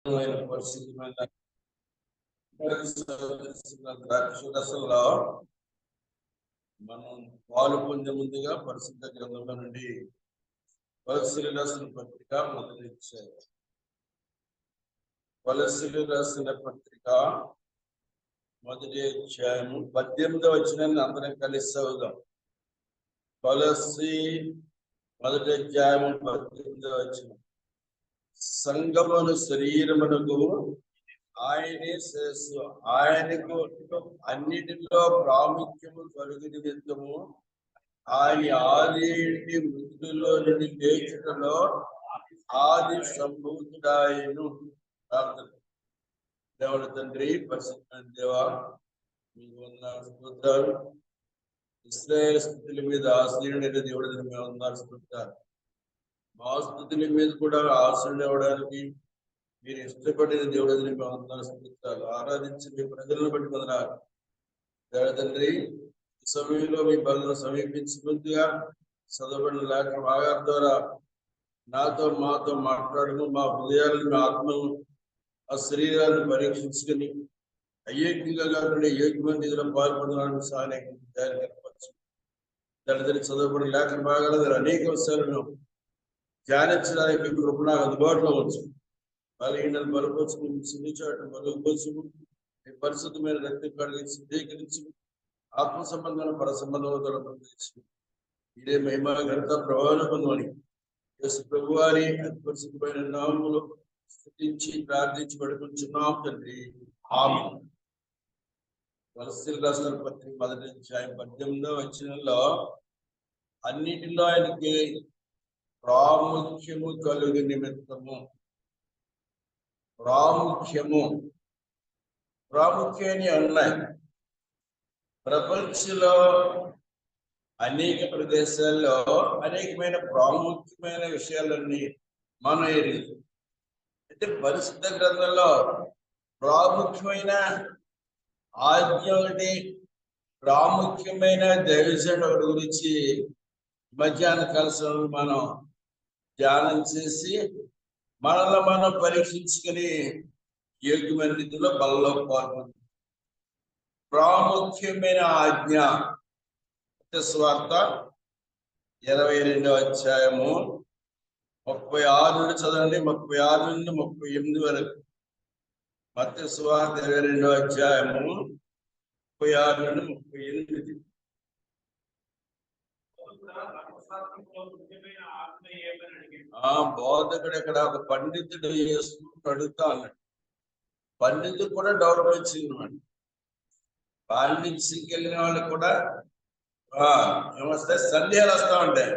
పరిస్థితి ద్రాక్షరసంలో మనం పాలు పొందే ముందుగా పరిశుద్ధ గ్రంథంలో నుండి కొలస్సీలు రాసిన పత్రిక మొదటి అధ్యాయం. కొలస్సీలు రాసిన పత్రిక మొదటి అధ్యాయము 18వ వచనాన్ని అందరం కలిసి చదువుదాం. కొలస్సీ మొదటి అధ్యాయము 18వ వచనం. సంగమును శరీరమునకు ఆయనే శ్రేష్ఠు, ఆయనకు అన్నిటిలో ప్రాముఖ్యము కలుగు నిమిత్తము ఆయన ఆది మృతుల్లో నుండి లేచుటలో ఆది సంభూతుడాయను. ప్రార్థన. దేవుని తండ్రి, పరిశుద్ధమైన దేవా, మీకు వందనాలు, స్తోత్రాలు. ఇశ్రాయేలు స్థుతుల మీద ఆశ్రయుడైన దేవుడిని మేము వందనాలు, స్తోత్రాలు. మా స్థుతుల మీద కూడా ఆశ్రయుడు అవ్వడానికి మీరు ఇష్టపడిన దేవుడిని మేము వందనాలు, స్తోత్రాలు. ఆరాధించి మీ ప్రజలను బట్టి వందనాలు. దేవుని తండ్రి, ఈ సమయంలో మీ బలను సమీపించి ముందుగా చదవబడిన లేఖన భాగాల ద్వారా నాతో మాతో మాట్లాడము. మా హృదయాలను, మా ఆత్మను, ఆ శరీరాలను పరీక్షించుకుని అయోగ్యంగా కాకుండా యోగ్యమైన నిధుల పాల్పొందడానికి సహాయం కనపరచు. దాని చదవబడిన లేఖన భాగాల ద్వారా అనేక విషయాలను ధ్యానించడానికి కృప నాకు అందుబాటులో వచ్చు. బలహీనలు బలపరచుకు, సిద్ధిచాటు బలపరచుకు, మీ పరిశుద్ధమైన రక్తం కడిగి శుద్ధీకరించు, ఆత్మ సంబంధమైన పర సంబంధంలో పొందించు. ఇదే మహిమ ఘనత ప్రభావం పొందమని యేసు ప్రభువారి అతి పరిశుద్ధమైన నామములో స్తుతించి ప్రార్థించి పడుకుంటున్నాం తండ్రి. ఆమేన్. కొలస్సీలు రాసిన పత్రిక మొదటి అధ్యాయం 18వ వచనంలో అన్నిటిలో ఆయనకి ప్రాముఖ్యము కలుగు నిమిత్తము. ప్రాముఖ్యాన్ని ఉన్నాయి. ప్రపంచంలో అనేక ప్రదేశాల్లో అనేకమైన ప్రాముఖ్యమైన విషయాలన్నీ మనం ఎరిగి, అంటే పరిశుద్ధ గ్రంథంలో ప్రాముఖ్యమైన ఆజ్ఞ ఒకటి, ప్రాముఖ్యమైన దైవజనుడు ఒకటి గురించి మధ్యాహ్న కాల సమయంలో మనం ధ్యానం చేసి మనల్ని మనం పరీక్షించుకుని యోగ్యమైన రీతిలో బలలో పాల్గొంది. ప్రాముఖ్యమైన ఆజ్ఞ సువార్త 22వ అధ్యాయము 36 నుండి చదవండి, 36 నుండి 38 వరకు. మత్తయి సువార్త 22వ అధ్యాయము 36 నుండి 38. బోధకుడు ఇక్కడ ఒక పండితుడు అడుగుతా అన్నాడు. పండితుడు కూడా డౌట్ వచ్చింది అన్నమాట. పాండిత్యకి వెళ్ళిన వాళ్ళు కూడా ఏమొస్తాయి, సందేహాలు వస్తా ఉంటాయి.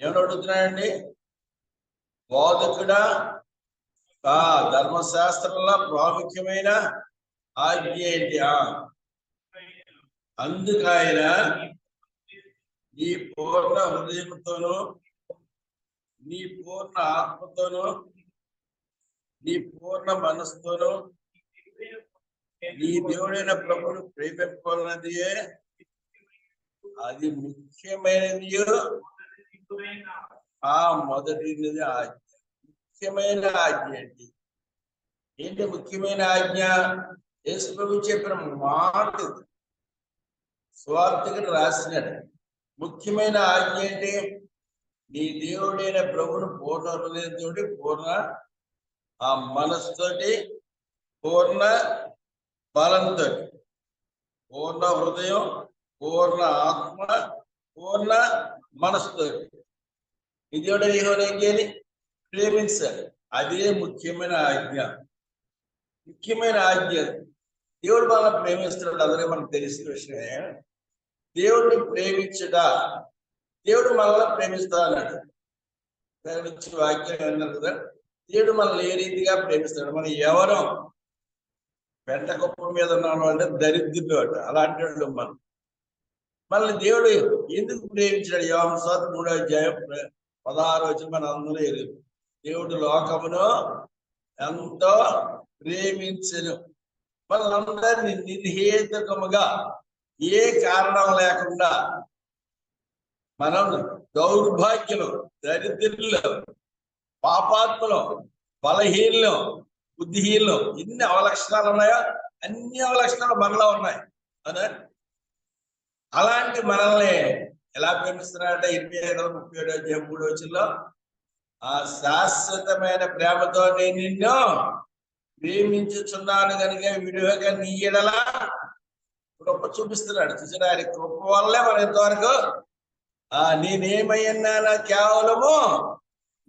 ఏమని అడుగుతున్నాయండి? బోధకుడా, ధర్మశాస్త్రంలో ప్రాముఖ్యమైన ఆజ్ఞ ఏంటి? అందుకైన నీ పూర్ణ హృదయంతోనూ, నీ పూర్ణ ఆత్మతోనూ, నీ పూర్ణ మనసుతోనూ నీ దేవుడైన ప్రభువును ప్రేమింపాలన్నది అది ముఖ్యమైనది. మొదటిది ఆజ్ఞ. ముఖ్యమైన ఆజ్ఞ ఏంటి ముఖ్యమైన ఆజ్ఞ? యేసు ప్రభు చెప్పిన మాట స్వార్థకుడు రాసినాడు. ముఖ్యమైన ఆజ్ఞ ఏంటి? నీ దేవుడైన ప్రభువును పూర్ణ హృదయంతో, పూర్ణ మనసుతోటి, పూర్ణ బలంతో, పూర్ణ హృదయం, పూర్ణ ఆత్మ, పూర్ణ మనసుతో ఈ దేవుడు ఏం చేయాలి? ప్రేమించాలి. అదే ముఖ్యమైన ఆజ్ఞ. ముఖ్యమైన ఆజ్ఞ. దేవుడు మనల్ని ప్రేమిస్తున్నాడు, అందరికీ మనకు తెలిసిన విషయమే. దేవుడిని ప్రేమించుట, దేవుడు మనల్ని ప్రేమిస్తా అన్నాడు. వాక్యం అన్నారు కదా, దేవుడు మనల్ని ఏ రీతిగా ప్రేమిస్తాడు? మనం ఎవరు? పెంట కుప్ప మీద ఉన్నాడు అంటే దరిద్రుడు అట, అలాంటి వాళ్ళు మనం. మనల్ని దేవుడు ఎందుకు ప్రేమించాడు? యోహాను సువార్త 3వ అధ్యాయం 16వ వచనం మన అందరూ ఎదురు. దేవుడు లోకమును ఎంతో ప్రేమించెను, మనందరినీ నిర్హేతుకముగా, ఏ కారణం లేకుండా, మనం దౌర్భాగ్యులు, దరిద్రులు, పాపాత్ములు, బలహీనం, బుద్ధిహీనం, ఎన్ని అవలక్షణాలు ఉన్నాయో అన్ని అవలక్షణాలు మనలో ఉన్నాయి. అవునా? అలాంటి మనల్ని ఎలా ప్రేమిస్తున్నారంటే 27:37 ఆ శాశ్వతమైన ప్రేమతో నేను నిన్ను ప్రేమించుచున్నాను కనుక విడువగా నీ ఎడలా కృప చూపిస్తున్నాడు. చూసిన ఆయన కృప వల్లే మనం ఇంతవరకు నేనేమయ్యన్నానా కేవలము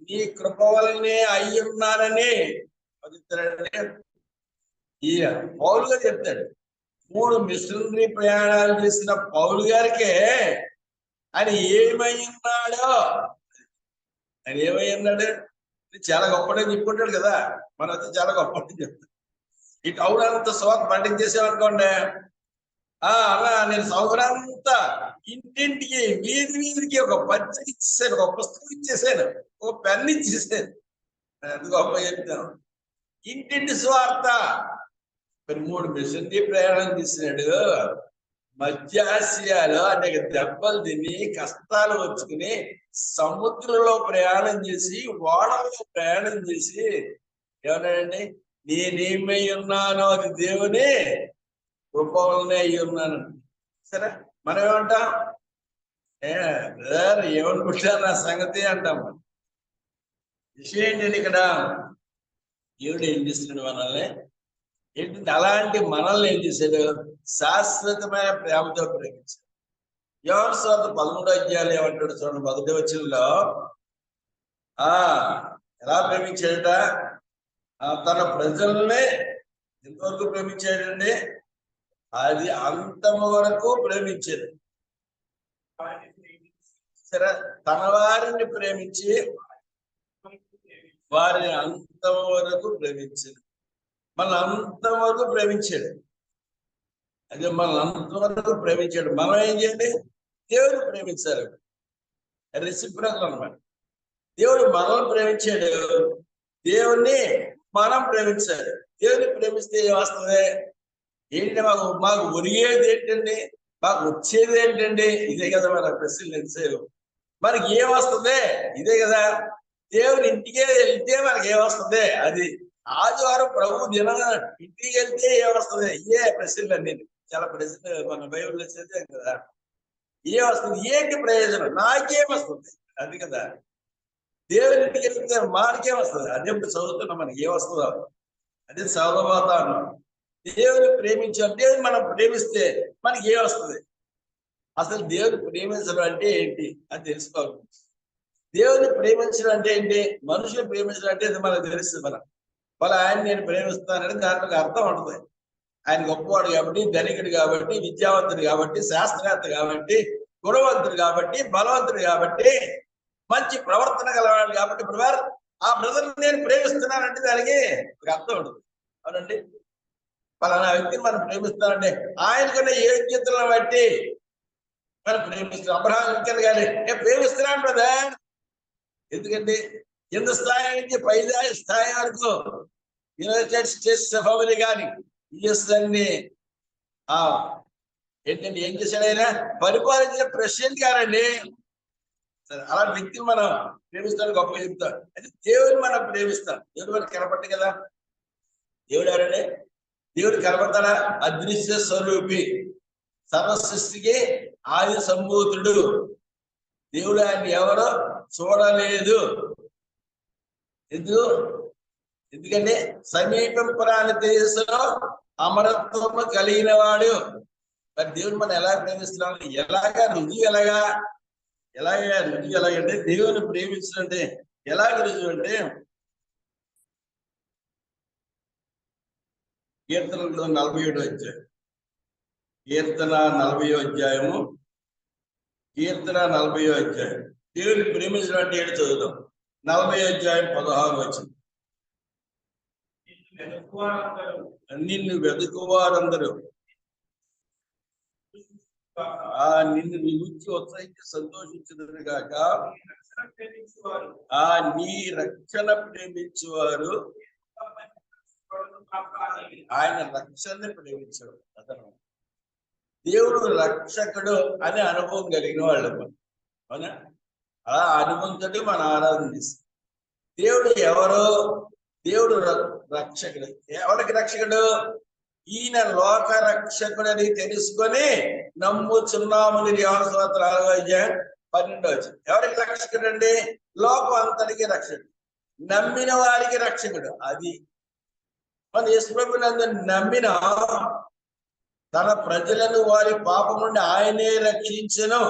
నీ కృప వల్లనే అయ్యున్నానని ఈ పౌలు గారు చెప్తాడు. 3 మిషనరీ ప్రయాణాలు చేసిన పౌలు గారికే ఆయన ఏమై ఉన్నాడో, ఆయన ఏమై ఉన్నాడు చాలా గొప్పడని చెప్పుకుంటాడు కదా. మనైతే చాలా గొప్పని చెప్తాడు. ఈ టౌన్ అంతా సోత పండించేసామనుకోండి, అలా నేను సంవత్సరాంతా ఇంటింటికి వీధి వీధికి ఒక పత్రిక ఇచ్చేసాను, ఒక పుస్తకం ఇచ్చేసాను, ఒక పెన్ ఇచ్చేసాను. ఎంత గొప్ప చెప్తాను. ఇంటింటి స్వార్థ. మరి 3 మిషనరీ ప్రయాణం చేసినాడు. మధ్య ఆసియాలో అనేక దెబ్బలు తిని కష్టాలు వచ్చుకుని సముద్రంలో ప్రయాణం చేసి ఓడల్లో ప్రయాణం చేసి ఏమన్నాడండి, నేనేమై ఉన్నానో అది దేవుని కృపవలనే అయి ఉన్నాను. సరే, మనం ఏమంటాం? ఏమనుకుంటారు నా సంగతి అంటాం. విషయం ఏంటండి ఇక్కడ? దేవుడు ఏం చేస్తున్నాడు మనల్ని? ఏంటంటే అలాంటి మనల్ని ఏం చేశాడు? శాశ్వతమైన ప్రేమతో ప్రేమించాడు. యోహాను సువార్త 13 ఏమంటాడు చూడండి, 1వ వచనంలో ఎలా ప్రేమించాడట? తన ప్రజల్ని ఎంతవరకు ప్రేమించాడండి? అది అంతము వరకు ప్రేమించాడు. సరే, తన వారిని ప్రేమించి వారిని అంతం వరకు ప్రేమించాడు. మనల్ని అంతం వరకు ప్రేమించాడు. అదే మనల్ని అంతవరకు ప్రేమించాడు. మనం ఏం చేయండి? దేవుడు ప్రేమించాలి. రెసిప్రోకల్ అన్నమాట. దేవుడు మనల్ని ప్రేమించాడు, దేవుణ్ణి మనం ప్రేమించాలి. దేవుని ప్రేమిస్తే ఏమొస్తుంది? ఏంటి? మాకు ఒరిగేది ఏంటండి? మాకు వచ్చేది ఏంటండి? ఇదే కదా మన ప్రశ్నలు. మనకి ఏమొస్తుంది? ఇదే కదా. దేవుని ఇంటికే వెళ్తే మనకి ఏమొస్తుంది? అది ఆదివారం ప్రభు దినం ఇంటికి వెళ్తే ఏమొస్తుంది? ఇదే ప్రశ్నలు. నేను చాలా ప్రశ్నలు మన బైబిల్లో చదివాం కదా. ఏమొస్తుంది? ఏంటి ప్రయోజనం? నాకేమొస్తుంది? అది కదా. దేవుని ఇంటికి వెళ్తే మనకేమొస్తుంది? అదే ఇప్పుడు చదువుతున్నాం. మనకి ఏమొస్తుందో అదే చదవబోతాను. దేవుని ప్రేమించాలి. దేవుని మనం ప్రేమిస్తే మనకి ఏమొస్తుంది? అసలు దేవుని ప్రేమించడం అంటే ఏంటి అని తెలుసుకోవాలి. దేవుని ప్రేమించడం అంటే ఏంటి? మనుషులు ప్రేమించడం అంటే ఇది మనకు తెలుస్తుంది. వాళ్ళ ఆయన నేను ప్రేమిస్తానని దాంట్లో అర్థం ఉంటుంది. ఆయన గొప్పవాడు కాబట్టి, ధనికుడు కాబట్టి, విద్యావంతుడు కాబట్టి, శాస్త్రవేత్త కాబట్టి, గుణవంతుడు కాబట్టి, బలవంతుడు కాబట్టి, మంచి ప్రవర్తన గలవాడు కాబట్టి బ్రదర్ ఆ బ్రదర్ నేను ప్రేమిస్తున్నానంటే దానికి ఒక అర్థం ఉంటుంది. అవునండి. పలానా వ్యక్తిని మనం ప్రేమిస్తామంటే ఆయనకున్న యోగ్యతలను బట్టి మనం ప్రేమిస్తున్నాం. అబ్రహాం లింకన్ గారి నేను ప్రేమిస్తున్నాను బ్రదర్. ఎందుకంటే కింద స్థాయి నుంచి పై స్థాయి వరకు యునైటెడ్ స్టేట్స్ ఆఫ్ అమెరికా కానీ యుఎస్ అన్ని ఏంటంటే ఏం చేశాడు? ఆయన పరిపాలించిన ప్రెసిడెంట్ గారండి. సరే, అలాంటి వ్యక్తిని మనం ప్రేమిస్తానికి గొప్పగా చెప్తాం. అయితే దేవుని మనం ప్రేమిస్తాం. దేవుడు మనకు కనపట్టు కదా. దేవుడు ఎవరండి? దేవుడు కనపడతాడా? అదృశ్య స్వరూపి, సర్వసృష్టికి ఆది సంభూతుడు. దేవుడు ఆయన ఎవరో చూడలేదు. ఎందుకంటే సమీపంపురాని దేశంలో అమరత్వము కలిగిన వాడు. మరి దేవుడు మనం ఎలా ప్రేమిస్తున్నాం? ఎలాగా రుజువు? రుజువు ఎలాగంటే దేవుని ప్రేమించినంటే ఎలాగ రుజువు అంటే కీర్తనలో 47వ అధ్యాయం, కీర్తన 40వ అధ్యాయము, కీర్తన 40వ అధ్యాయం. దేవుని ప్రేమించడం అంటే ఏంటి చదువుతాం. 40వ అధ్యాయం 16 వచనం. నిన్ను వెతుకువారందరూ నిన్ను నిలిచి ఉత్సహించి సంతోషించుదురు గాక. నీ రక్షణ ప్రేమించేవారు ఆయన రక్షణని ప్రేమించాడు. అతను దేవుడు రక్షకుడు అనే అనుభవం కలిగిన వాళ్ళు. అవునా? ఆ అనుభవంతో మనం ఆరాధన చేస్తాం. దేవుడు ఎవరో దేవుడు రక్షకుడు. ఎవరికి రక్షకుడు? ఈయన లోక రక్షకుడని తెలుసుకొని నమ్ముచున్నామని యోహాను సువార్త 4:12. ఎవరికి రక్షకుడు అండి? లోకం అంతటికి రక్షకుడు, నమ్మిన వారికి రక్షకుడు. అది మన యేసుప్రభు నందు నమ్మిన తన ప్రజలను వారి పాపం నుండి ఆయనే రక్షించను.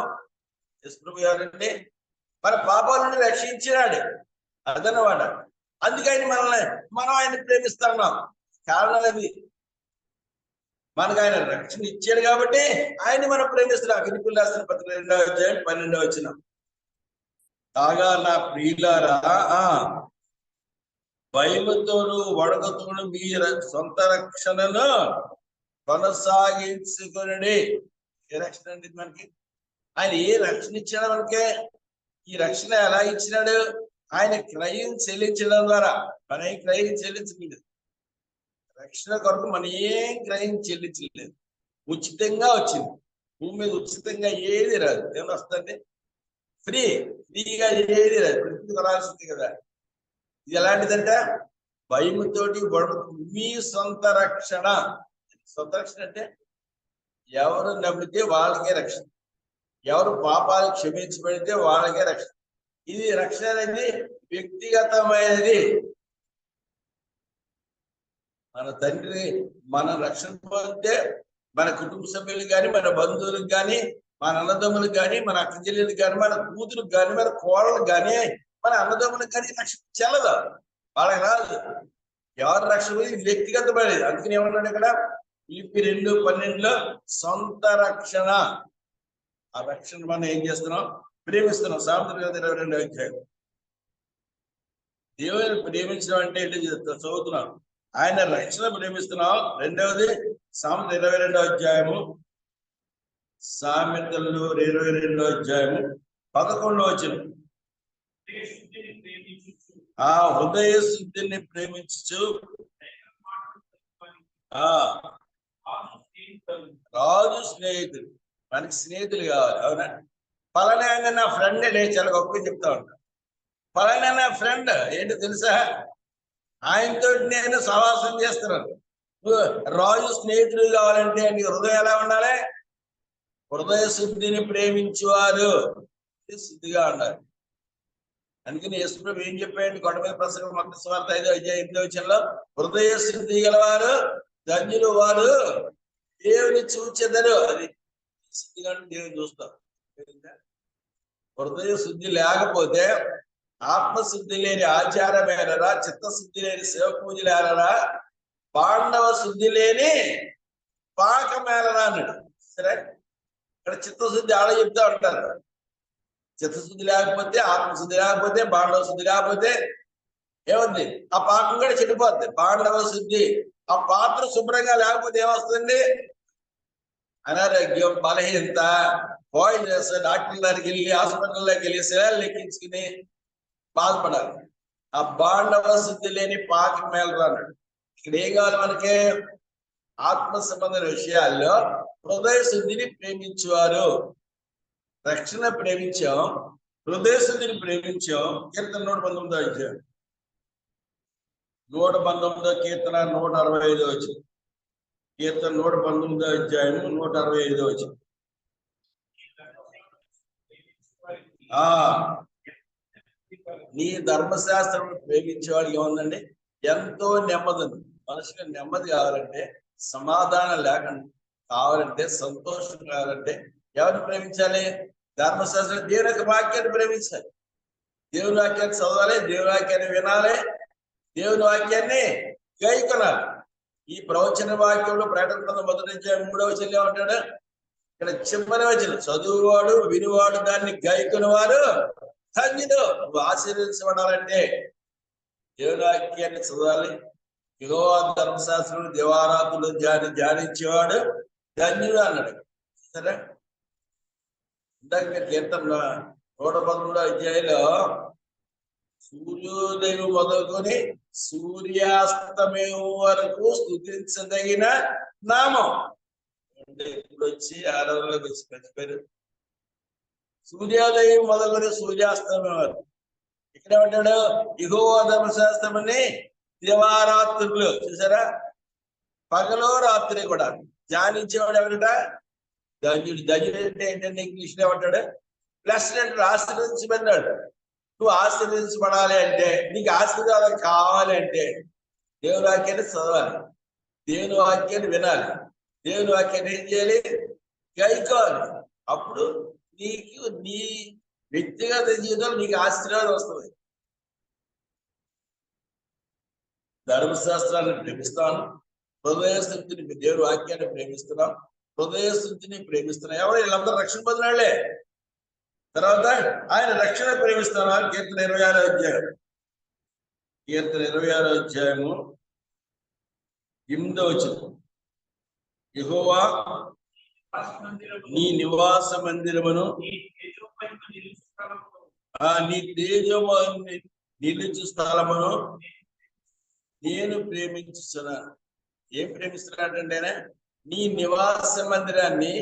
యేసుప్రభు ఎవరండి? మన పాపాల నుండి రక్షించినాడు, అదనమాట. అందుకని మనం ఆయన ప్రేమిస్తున్నాం. కారణం అది, మనకు ఆయన రక్షణ ఇచ్చాడు కాబట్టి ఆయన్ని మనం ప్రేమిస్తున్నాం. ఫిలిప్పీయులకు రాసిన పత్రిక 2:12. కాగా నా ప్రియులారా, భయముతోను వడకతోను మీ సొంత రక్షణను కొనసాగించుకుని. ఏ రక్షణ అండి మనకి? ఆయన ఏ రక్షణ ఇచ్చాడు మనకి? ఈ రక్షణ ఎలా ఇచ్చినాడు? ఆయన క్రయం చెల్లించడం ద్వారా. మన ఏం క్రయం చెల్లించలేదు, రక్షణ కొరకు మన ఏం క్రయం చెల్లించలేదు, ఉచితంగా వచ్చింది. భూమి మీద ఉచితంగా ఏది రాదు. ఏమైనా వస్తుంది? ఫ్రీగా ఏది రాదు, ప్రతి కొనాల్సింది కదా. ఇది ఎలాంటిదంటే భయముతోటి మీ సొంత రక్షణ. సొంత రక్షణ అంటే ఎవరు నమ్మితే వాళ్ళకే రక్షణ, ఎవరు పాపాలు క్షమించబడితే వాళ్ళకే రక్షణ. ఇది రక్షణ అనేది వ్యక్తిగతమైనది. మన తండ్రి మన రక్షణ పొందితే మన కుటుంబ సభ్యులకు కానీ, మన బంధువులకు కానీ, మన అన్నదమ్ములకు కానీ, మన అక్క చెల్లెలకు కానీ, మన కూతురుకు కానీ, మన కోడలకు కానీ, మన అన్నదమ్ములకు కానీ రక్షణ చెల్లదు, వాళ్ళకి రాదు. ఎవరి రక్షణ వ్యక్తిగతమైనది. అందుకని ఏమన్నాడు ఇక్కడ ఫిలిప్పీ 2:12 సొంత రక్షణ. ఆ రక్షణ మనం ఏం చేస్తున్నాం? ప్రేమిస్తున్నాం. సామెతల 22:5. దేవుని ప్రేమించడం అంటే ఏంటి చదువుతున్నాం. ఆయన రక్షణ ప్రేమిస్తున్నాం. రెండవది సామెతలు 22:11, సామెతలు 22:11 ఆ హృదయ శుద్ధిని ప్రేమించు రాజు స్నేహితులు. మనకి స్నేహితులు కావాలి, అవునా? పలానా నా ఫ్రెండ్ లే, చాలా గొప్పగా చెప్తా ఉంటా. పలానా నా ఫ్రెండ్ ఏంటో తెలుసా? ఆయనతో నేను సహవాసం చేస్తున్నాను. రాజు స్నేహితులు కావాలంటే నీ హృదయం ఎలా ఉండాలి? హృదయ శుద్ధిని ప్రేమించువారు శుద్ధిగా ఉండాలి. అందుకని యేసుప్రభు ఏం చెప్పాడు? కొండ మీద ప్రసంగం మత్తయి సువార్త 5:8 హృదయ శుద్ధి గలవారు ధన్యులు, వారు దేవుని చూచెదరు. అది శుద్ధిగా దేవుని చూస్తాం. హృదయ శుద్ధి లేకపోతే ఆత్మశుద్ధి లేని ఆచారమేలరా, చిత్తశుద్ధి లేని శివ పూజలేలరా, పాండవ శుద్ధి లేని పాకమేలరా అన్నాడు. సరే, ఇక్కడ చిత్తశుద్ధి ఆడ చెప్తా ఉంటారు. చిత్తశుద్ధి లేకపోతే, ఆత్మశుద్ధి లేకపోతే, పాండవ శుద్ధి లేకపోతే ఏముంది? ఆ పాకం కూడా చెడిపోద్ది. పాండవ శుద్ధి, ఆ పాత్ర శుభ్రంగా లేకపోతే ఏమొస్తుంది? అనారోగ్యం, బలహీనత, పాయిజన్స్, డాక్టర్ దగ్గరికి వెళ్ళి, హాస్పిటల్లోకి వెళ్ళి శిలాలు లెక్కించుకుని బాధపడాలి. ఆ పాండవ శుద్ధి లేని పాకం మేలరాడు. ఇక్కడ ఏం కావాలి మనకి? ఆత్మ సంబంధమైన విషయాల్లో హృదయ శుద్ధిని ప్రేమించేవారు. రక్షణ ప్రేమించాం, హృదయ శుద్ధిని ప్రేమించాం. కీర్తన 119 119 కీర్తన 165 కీర్తన 119 165 నీ ధర్మశాస్త్రం ప్రేమించేవాడికి ఏముందండి? ఎంతో నెమ్మది ఉంది. మనిషికి నెమ్మది కావాలంటే, సమాధానం లేకుండా కావాలంటే, సంతోషం కావాలంటే ఎవరిని ప్రేమించాలి? ధర్మశాస్త్రం, దేవుని యొక్క వాక్యాన్ని ప్రేమించాలి. దేవుని వాక్యాన్ని చదవాలి, దేవుని వాక్యాన్ని వినాలి, దేవుని వాక్యాన్ని గైకొనాలి. ఈ ప్రవచన వాక్యంలో ప్రకటన 1:3 ఏమంటాడు? ఇక్కడ చివరి వచనం, చదువువాడు వినివాడు దాన్ని గైకొని వారు ధన్యుడు. నువ్వు ఆశీర్వదించబడాలంటే దేవుని వాక్యాన్ని చదవాలి, యెహోవా ధర్మశాస్త్రం దివారాత్రులు ధ్యానించేవాడు ధన్యుడు అన్నాడు. సరే, ఇందాక కీర్తన 113 సూర్యోదయం మొదలుకొని సూర్యాస్తమయం వరకు స్తుతించదగిన నామం. అంటే ఇప్పుడు వచ్చి ఆరాధనలోకి వచ్చి మర్చిపోయారు. సూర్యోదయం మొదలుకొని సూర్యాస్తమయం వరకు ఇక్కడ ఏమంటాడు? యెహోవా ధర్మశాస్త్రమని దివారాత్రులు చూసారా, పగలో రాత్రి కూడా ధ్యానించేవాడు ఎవరిట? ధన్యుడు. ధన్యుడు అంటే ఏంటంటే ఇంగ్లీష్ లో ఏమంటాడు? బ్లెస్డ్ అంటే ఆశీర్వదించబడినాడు. నువ్వు ఆశీర్వదించబడాలి అంటే, నీకు ఆశీర్వాదం కావాలి అంటే దేవుని వాక్యాన్ని చదవాలి, దేవుని వాక్యాన్ని వినాలి, దేవుని వాక్యాన్ని ఏం చేయాలి? గైకోవాలి. అప్పుడు నీకు నీ వ్యక్తిగత జీవితంలో నీకు ఆశీర్వాదం వస్తుంది. ధర్మశాస్త్రాన్ని ప్రేమిస్తాను, హృదయ స్థితిని, దేవుని వాక్యాన్ని ప్రేమిస్తున్నాం, హృదయ స్థితిని ప్రేమిస్తున్నాం. ఎవరు? వీళ్ళందరూ రక్షణ పొందినాళ్లే. తర్వాత ఆయన రక్షణ ప్రేమిస్తాను. కీర్తన 26వ అధ్యాయం, కీర్తన 26వ అధ్యాయము 8వ వచనం. యెహోవా నీ నివాస మందిరమును, నీ తేజము నిలుచు స్థలమును నేను ప్రేమించుతున్నాను. ఏం ప్రేమిస్తున్నాడంటే, నీ నివాస మందిరాన్ని,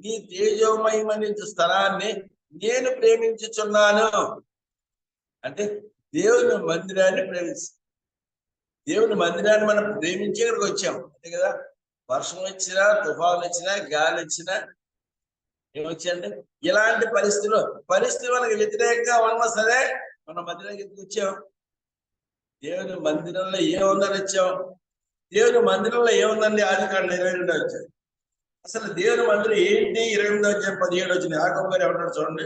నీ తేజోమయమనించు స్థలాన్ని నేను ప్రేమించుచున్నాను. అంటే దేవుని మందిరాన్ని ప్రేమిస్తాం. దేవుని మందిరాన్ని మనం ప్రేమించి ఇక్కడికి వచ్చాం, అంతే కదా. వర్షం వచ్చినా, తుఫాను వచ్చినా, గాలి వచ్చినా ఏమొచ్చాయండి? ఇలాంటి పరిస్థితులు మనకి వ్యతిరేకంగా ఉన్నా సరే మన మందిరానికి ఎందుకు వచ్చాం? దేవుని మందిరంలో ఏముందని వచ్చాం? దేవుని మందిరంలో ఏముందండి? ఆదికాండం 22వ అధ్యాయం. అసలు దేవుని మందిరం ఏంటి? 28వ అధ్యాయం 17 వచ్చింది. యాకోబు గారు ఏమంటాడు చూడండి.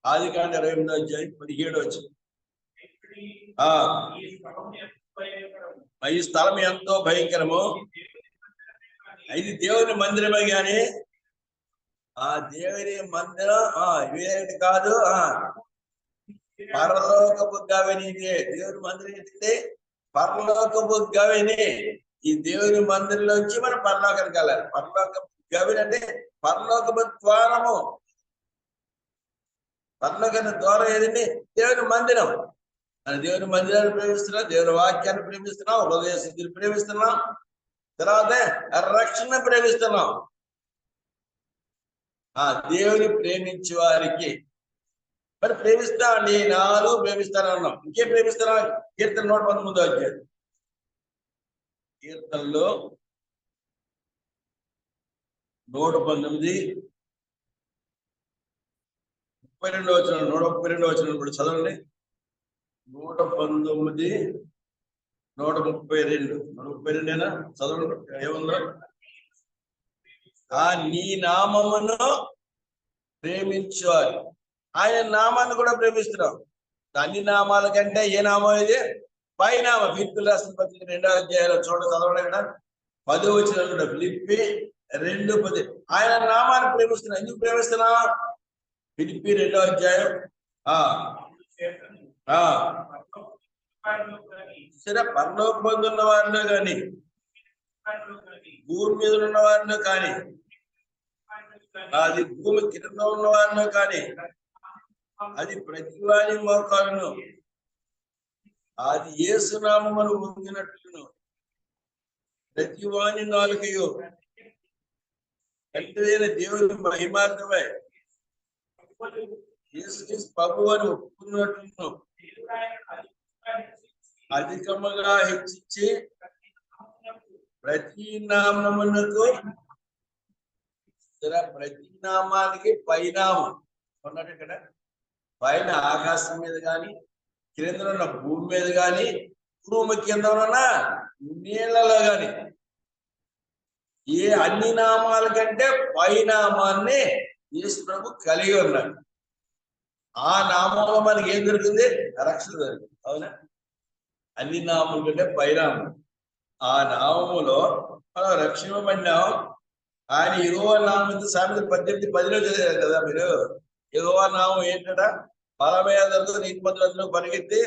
ఆదికాండం 28వ అధ్యాయం 17 వచ్చింది. ఈ స్థలం ఎంతో భయంకరము, ఇది దేవుని మందిరమే గాని ఆ దేవుని మందిరం ఇవేంటి కాదు, పరలోకపు గవిని. దేవుని మందిరం ఏంటంటే పరలోకపు గవిని. ఈ దేవుని మందిరంలోంచి మనం పరలోకానికి వెళ్ళాలి. పరలోకపు గవిని అంటే పరలోకపు ద్వారము. పరలోకానికి ద్వారం ఏదండి? దేవుని మందిరం. మన దేవుని మందిరాన్ని ప్రేమిస్తున్నాం, దేవుని వాక్యాన్ని ప్రేమిస్తున్నాం, హృదయ స్థితిని ప్రేమిస్తున్నాం, తర్వాత రక్షణ ప్రేమిస్తున్నాం. దేవుని ప్రేమించే వారికి మరి ప్రేమిస్తామండి, నాలుగు ప్రేమిస్తాను అన్నాం. ఇంకేం ప్రేమిస్తారా? కీర్తన 119వ అధ్యాయం, కీర్తనలో 119 32వ వచనం, 132వ వచనం కూడా చదవండి. 119 132 132 చదవండి. ఏముందో? నీ నామమును ప్రేమించాలి. ఆయన నామాన్ని కూడా ప్రేమిస్తున్నాం. అన్ని నామాల కంటే ఏ నామం ఇది? పైనామం. ఫిలిప్పీయులకు రాసిన పత్రిక 2వ అధ్యాయంలో చదవండి కదా, 10వ వచనం. ఫిలిప్పీ 2:10. ఆయన నామాన్ని ప్రేమిస్తున్నాం. ఎందుకు ప్రేమిస్తున్నా? ఫిలిప్పీ 2వ అధ్యాయం సరే, పరలోకమందు ఉన్న వారిలో కానీ, భూమి మీద ఉన్న వారిలో కానీ, అది భూమి కింద ఉన్న వారిలో కానీ, అది ప్రతివాని మోకాలను అది యేసు నామమును పొందినట్లును ప్రతివాని నాలుకయు తండ్రి దేవుని మహిమార్థమై యేసు ప్రభువు అని ఒప్పుకున్నట్లును అధికముగా హెచ్చించి ప్రతి నామమునకు, ప్రతి నామానికి పైనామం ఉన్నట్టు. ఇక్కడ పైన ఆకాశం మీద కానీ, క్రింద ఉన్న భూమి మీద కానీ, భూమి కింద ఉన్న నీళ్లలో కానీ, అన్ని నామాల కంటే పైనామాన్ని యేసు ప్రభు కలిగి ఉన్నాడు. ఆ నామంలో మనకి ఏం దొరికింది? రక్షణ దొరికింది. అవునా? అన్ని నామముల కంటే పైనామం. ఆ నామములో మనం రక్షింపబడినాం. ఆయన యెహోవా నామం సామెతలు 18:10 చదివారు కదా మీరు. యెహోవా నామం ఏంటట? బలమైనందుకు నీతిమంతులందరూ పరిగెత్తి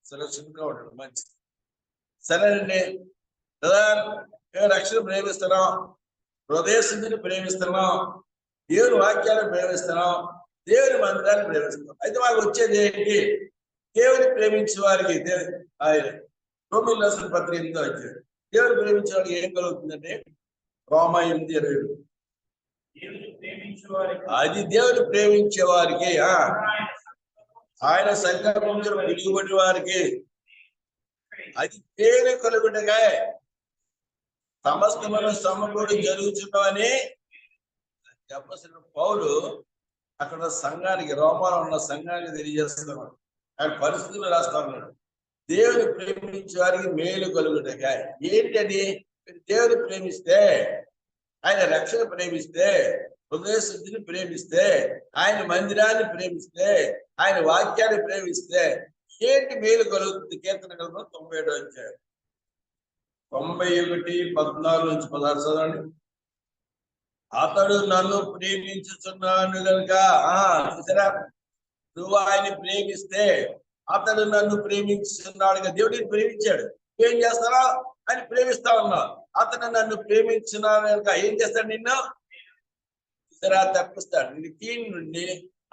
సురక్షితంగా ఉంటాడు. మంచిది. సరేనండి కదా. మేము రక్షణ ప్రేమిస్తున్నాం, హృదయ శుద్ధిని ప్రేమిస్తున్నాం, దేవుని వాక్యాన్ని ప్రేమిస్తున్నాం, దేవుని మందిరాన్ని ప్రేమిస్తున్నాం. అయితే మాకు వచ్చేది ఏంటి? దేవుని ప్రేమించే వారికి ఆయన రోమీయులకు రాసిన పత్రిక 8వ అధ్యాయం. దేవుని ప్రేమించే వారికి ఏం కలుగుతుందంటే రోమా 8:20. అది దేవుని ప్రేమించే వారికి, ఆయన సంకల్పించిన పిలువబడి వారికి అది పేరు కలుగుటగా సమస్తమైన సమకూడి జరుగుతున్నవని చెప్పసిన పౌలు అక్కడ సంఘానికి, రోమాలో ఉన్న సంఘానికి తెలియజేస్తున్నాడు. ఆయన పరిస్థితులు రాస్తా ఉన్నాడు. దేవుని ప్రేమించే వారికి మేలు కలుగుటగా. ఏంటది? దేవుని ప్రేమిస్తే, ఆయన రక్షణ ప్రేమిస్తే, హృదయ శుద్ధిని ప్రేమిస్తే, ఆయన మందిరాన్ని ప్రేమిస్తే, ఆయన వాక్యాన్ని ప్రేమిస్తే ఏంటి మేలు కలుగుతుంది? కీర్తన గ్రంథం 97 అధ్యాయం 91:14-16 చదవండి. అతడు నన్ను ప్రేమించుచున్నాను కనుక, చూసారా, నువ్వు ఆయన ప్రేమిస్తే అతడు నన్ను ప్రేమించున్నాడుగా. దేవుడిని ప్రేమించాడు. ఏం చేస్తారా? ఆయన ప్రేమిస్తా ఉన్నావు. అతను నన్ను ప్రేమించున్నాడు కనుక ఏం చేస్తాడు? నిన్ను చూసారా, తప్పిస్తాడు. నిన్ను కీన్ నుండి,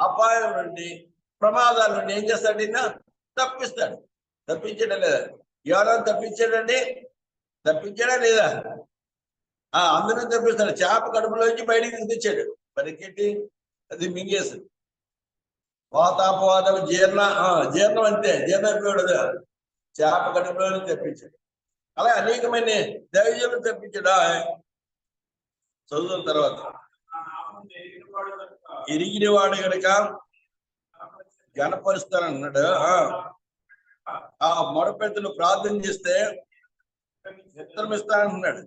అపాయం నుండి, ప్రమాదాల నుండి ఏం చేస్తాడు? నిన్ను తప్పిస్తాడు. తప్పించడం లేదా? ఎవరైనా తప్పించాడండి? తప్పించాడా లేదా? అందరూ తప్పిస్తాడు. చేప కడుపులోంచి బయటికి తెచ్చాడు. పరికెట్టి అది మింగేసాడు. వాతాపవాదం జీర్ణం అంతే, జీర్ణమైపోయాడు. చేప కడుపులోనే తప్పించాడు. అలా అనేకమైన దైవజనులు తప్పించాడు. చదువుతున్న తర్వాత ఎరిగినవాడు కనుక గణపరుస్తానన్నాడు. మొరపెట్టును ప్రార్థన చేస్తే ఉత్తరం ఇస్తానంటున్నాడు.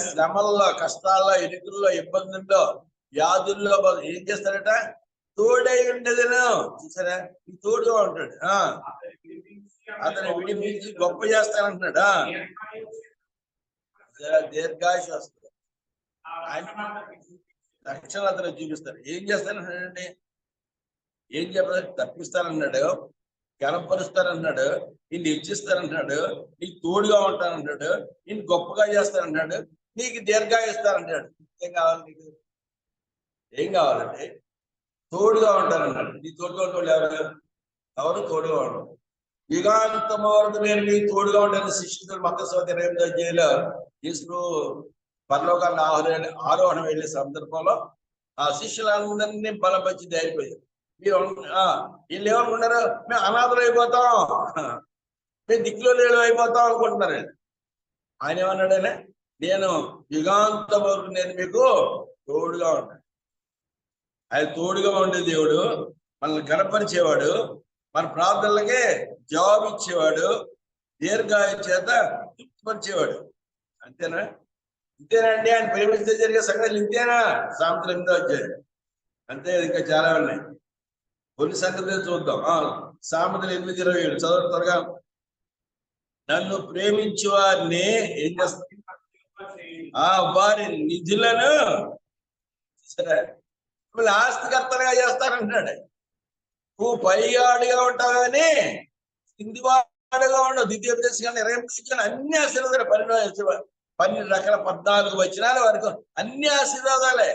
శ్రమల్లో, కష్టాల్లో, ఇరుకుల్లో, ఇబ్బందుల్లో, వ్యాధుల్లో ఏం చేస్తాడట? తోడై ఉండేదను. చూసారా, ఈ తోడుగా ఉంటాడు. అతను విడిపించి గొప్ప చేస్తానంటున్నాడు. దీర్ఘాయుష వస్తుంది. ఆయన రక్షణ అతను చూపిస్తాడు. ఏం చేస్తానంటే, ఏం చెప్పాలి? తప్పిస్తానన్నాడు, గణపరుస్తానన్నాడు, నిన్ను హెచ్చిస్తానన్నాడు, నీకు తోడుగా ఉంటానంటాడు, నిన్ను గొప్పగా చేస్తానంటాడు, నీకు దీర్ఘాయిస్తానంటాడు. ఏం కావాలి నీకు? ఏం కావాలంటే తోడుగా ఉంటానన్నాడు. నీ తోడుగా ఉంటాడు ఎవరు తోడుగా ఉంటాడు? యుగాంతం వరకు నేను నీ తోడుగా ఉంటాను. శిష్యులు మతస్వాతి 28వ అధ్యాయంలో యేసు పరలోకాన్ని ఆరోహణ వెళ్ళే సందర్భంలో ఆ శిష్యులందరినీ బలపరిచి ధైర్యపోయారు. వీళ్ళు ఏమనుకుంటారు? మేము అనాథలు అయిపోతాం, మేము దిక్కులో లేడు అయిపోతాం అనుకుంటున్నారు. ఆయన ఏమన్నాడనే, నేను యుగాంతం వరకు నేను మీకు తోడుగా ఉంటాను. ఆయన తోడుగా ఉండే దేవుడు, మనల్ని గణపరిచేవాడు, మన ప్రార్థనలకే జవాబు ఇచ్చేవాడు, దీర్ఘాయు చేత తృప్తిపరిచేవాడు. అంతేనా? ఇంతేనండి ఆయన ప్రేమిస్తే జరిగే సంగతులు ఇంతేనా? సామెతలు 8వ అధ్యాయం. అంతే, ఇంకా చాలా ఉన్నాయి. కొన్ని సంగతులు చూద్దాం. సామెతలు 8:27 చదవడం త్వరగా. నన్ను ప్రేమించే వారిని ఏం చేస్తారు? వారి నిధులను సరే ఆస్తికర్తలుగా చేస్తారంటున్నాడు. నువ్వు పైగాడిగా ఉంటావు కానీ కిందివాడుగా ఉండవు. ద్వితీయోపదేశం 20 అన్ని ఆశీర్వాదాలు, 12 రకాల 14 వచనాల వరకు అన్ని ఆశీర్వాదాలే.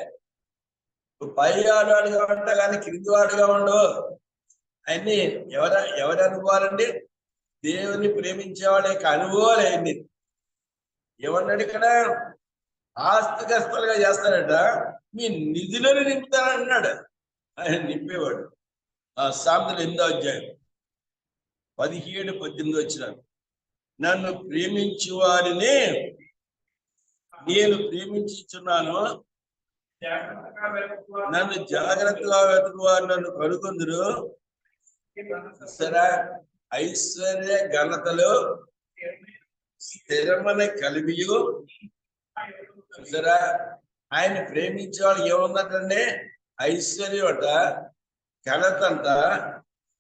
నువ్వు పైగాడుగా ఉంటావు కానీ క్రిందివాడుగా ఉండవు. అన్ని ఎవరి అనుభవాలండి? దేవుని ప్రేమించేవాళ్ళ యొక్క అనుభవాలు అయింది. ఏమన్నాడు ఇక్కడ? ఆస్తికస్తులుగా చేస్తాడట, మీ నిధులను నింపుతానంటున్నాడు. ఆయన నింపేవాడు. సామెతలు 8వ అధ్యాయం 17-18 వచ్చినాడు. నన్ను ప్రేమించు వారిని నేను ప్రేమించుచున్నాను, నన్ను జాగ్రత్తగా వెతుకువారు నన్ను కనుగొందురు. సరే, ఐశ్వర్య ఘనతలు స్థిరమైన కలిమియు. సరే, ఆయన ప్రేమించే వాళ్ళు ఏముందంటే ఐశ్వర్యం అంట, ఘనత అంట,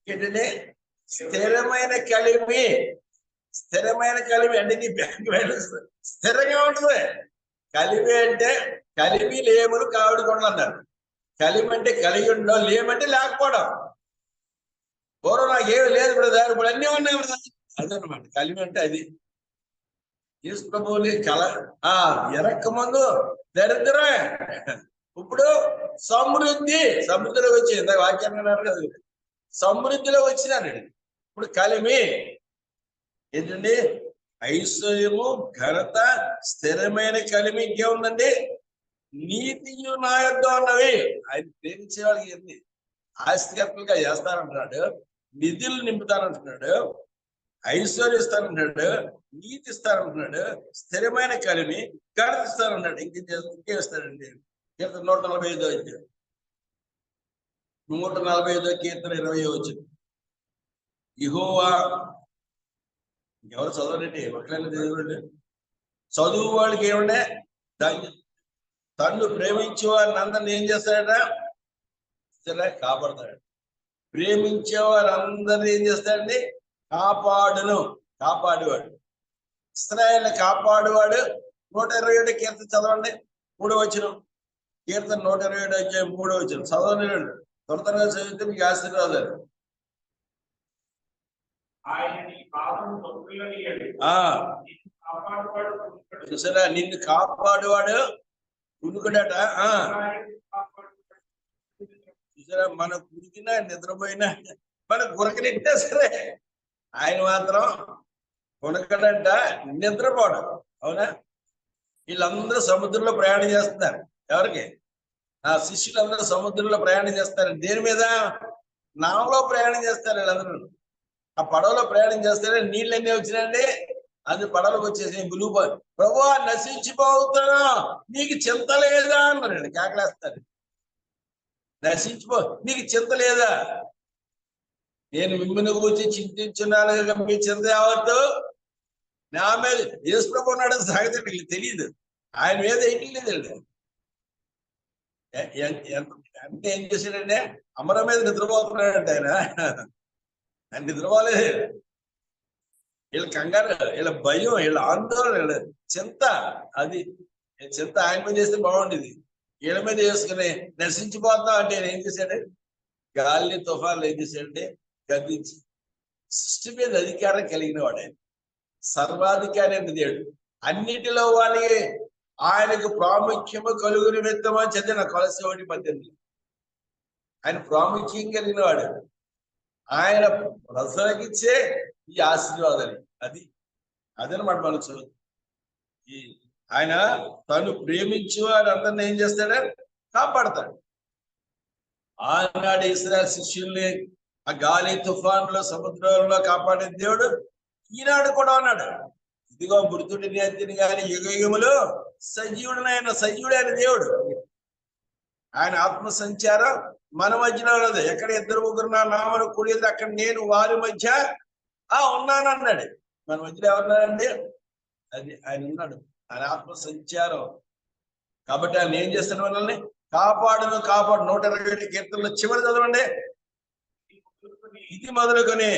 ఏంటంటే స్థిరమైన కలిమి. స్థిరమైన కలిమి అంటే నీ బ్యాంక్ బ్యాలెన్స్ స్థిరంగా ఉంటుంది. కలిమి అంటే కలిమి లేములు కావిడి కొండలు అన్నారు. కలిమి అంటే కలిగి ఉండడం, లేమంటే లేకపోవడం. పూర్వం నాకు ఏమి లేదు బ్రదర్, ఇప్పుడు అన్నీ ఉన్నాయి బ్రదర్, అదనమాట కలిమి అంటే. అది యేసు ప్రభువుని ఎరక్క ముందు దరిద్రమే, ఇప్పుడు సమృద్ధి. సముద్రంలో వచ్చి ఇందాక వాక్యాన్ని అన్నారు కదా, సమృద్ధిలో వచ్చినాడు. ఇప్పుడు కలిమి ఏంటండి? ఐశ్వర్యము, ఘనత, స్థిరమైన కలిమి. ఇంకేముందండి? నీతియు నా యొద్ద ఉన్నవి. ఆయన ప్రేమించే వాళ్ళకి ఎన్ని ఆస్తికర్తలుగా చేస్తానంటున్నాడు, నిధులు నింపుతానంటున్నాడు. ఐశ్వర్యం ఇస్తానంటున్నాడు, నీతి ఇస్తానంటున్నాడు, స్థిరమైన కలిమి ఘనత ఇస్తానంటున్నాడు. ఇంకేం ఇస్తాడండి? కీర్తన 145 వచ్చాడు, 145 కీర్తన 20 వచ్చింది. యెహోవా, ఎవరు చదవరండి, ఒకళ్ళైనా చదవండి. చదువు వాళ్ళకి ఏమండే, తన్ను ప్రేమించే వారిని అందరిని ఏం చేస్తాడట? కాపాడతాడు. ప్రేమించే వారందరినీ ఏం చేస్తాడండి? కాపాడును, కాపాడేవాడు. ఇశ్రాయేలుని కాపాడువాడు. 127 కీర్తన చదవండి, 3వ వచనం. కీర్తన 127 వచ్చే 3వ వచనం చదవండి. త్వరగా చదివితే మీకు ఆశీర్వాదాలు. చూసారా, నిన్ను కాపాడువాడు కునుకుడట. చూసారా, మన కురికినా నిద్రపోయినా మన గురకనిట్టే సరే ఆయన మాత్రం కొనకడంట, నిద్రపోవడం. అవునా? వీళ్ళందరూ సముద్రంలో ప్రయాణం చేస్తున్నారు. ఎవరికి? ఆ శిష్యులందరూ సముద్రంలో ప్రయాణం చేస్తారు. దేని మీద? నావలో ప్రయాణం చేస్తారు వీళ్ళందరూ. ఆ పడవలో ప్రయాణం చేస్తారే నీళ్ళు ఎన్ని వచ్చినాయండి? అది పడవలకు వచ్చేసి గులుపు. ప్రభువా నశించిపోతున్నా, నీకు చింత లేదా అన్నారండి. కేకలేస్తారు. నశించిపో, నీకు చింత లేదా? నేను మిమ్మల్ని గురించి చింతించున్నాను, మీ చింత యావత్తు నా మీద. యేసు ప్రభు ఉన్నాడని సాగితే వీళ్ళకి తెలియదు, ఆయన మీద ఏంటి లేదండి. అంటే ఏం చేశాడంటే అమర మీద నిద్రపోతున్నాడంటే ఆయన నిద్రపోలేదు. వీళ్ళ కంగారు, వీళ్ళ భయం, వీళ్ళ ఆందోళన, వీళ్ళ చింత, అది చింత ఆయన మీద చేస్తే బాగుండేది. వీళ్ళ మీద వేసుకుని నశించిపోతాం అంటే ఏం చేశాడు? గాలిని తుఫాన్లు ఏం చేశాడంటే గద్దించి. సృష్టి మీద అధికారం కలిగిన వాడు ఆయన, సర్వాధికారి అని దేవుడు. అన్నిటిలో వారికి ఆయనకు ప్రాముఖ్యము కలుగు నిమిత్తం అని చదివిన కొలసి 1:18. ఆయన ప్రాముఖ్యం కలిగిన వాడు. ఆయన ప్రజలకిచ్చే ఈ ఆశీర్వాదాలు. అదనమాట మనం చదువు. ఆయన తను ప్రేమించే వారు అందరిని ఏం చేస్తాడు? కాపాడతాడు. ఆనాడు ఇశ్రాయేలు శిష్యుల్ని ఆ గాలి తుఫాన్లో సముద్రంలో కాపాడే దేవుడు ఈనాడు కూడా ఉన్నాడు. ఇదిగో మృతుడి నేతిని గాని యుగ యుగములు సజీవుడైన దేవుడు. ఆయన ఆత్మ సంచారం మన మధ్యలో ఉన్నది. ఎక్కడ 2-3 నా నామను కూడేది అక్కడ నేను వారి మధ్య ఉన్నాను అన్నాడు. మన మధ్యలో ఎవరున్నారండి? అది ఆయన ఉన్నాడు. ఆయన ఆత్మ సంచారం. కాబట్టి ఆయన ఏం చేస్తాడు? మనల్ని కాపాడు. 127 కీర్తనలో చివరి చదవండి. ఇది మొదలుకొని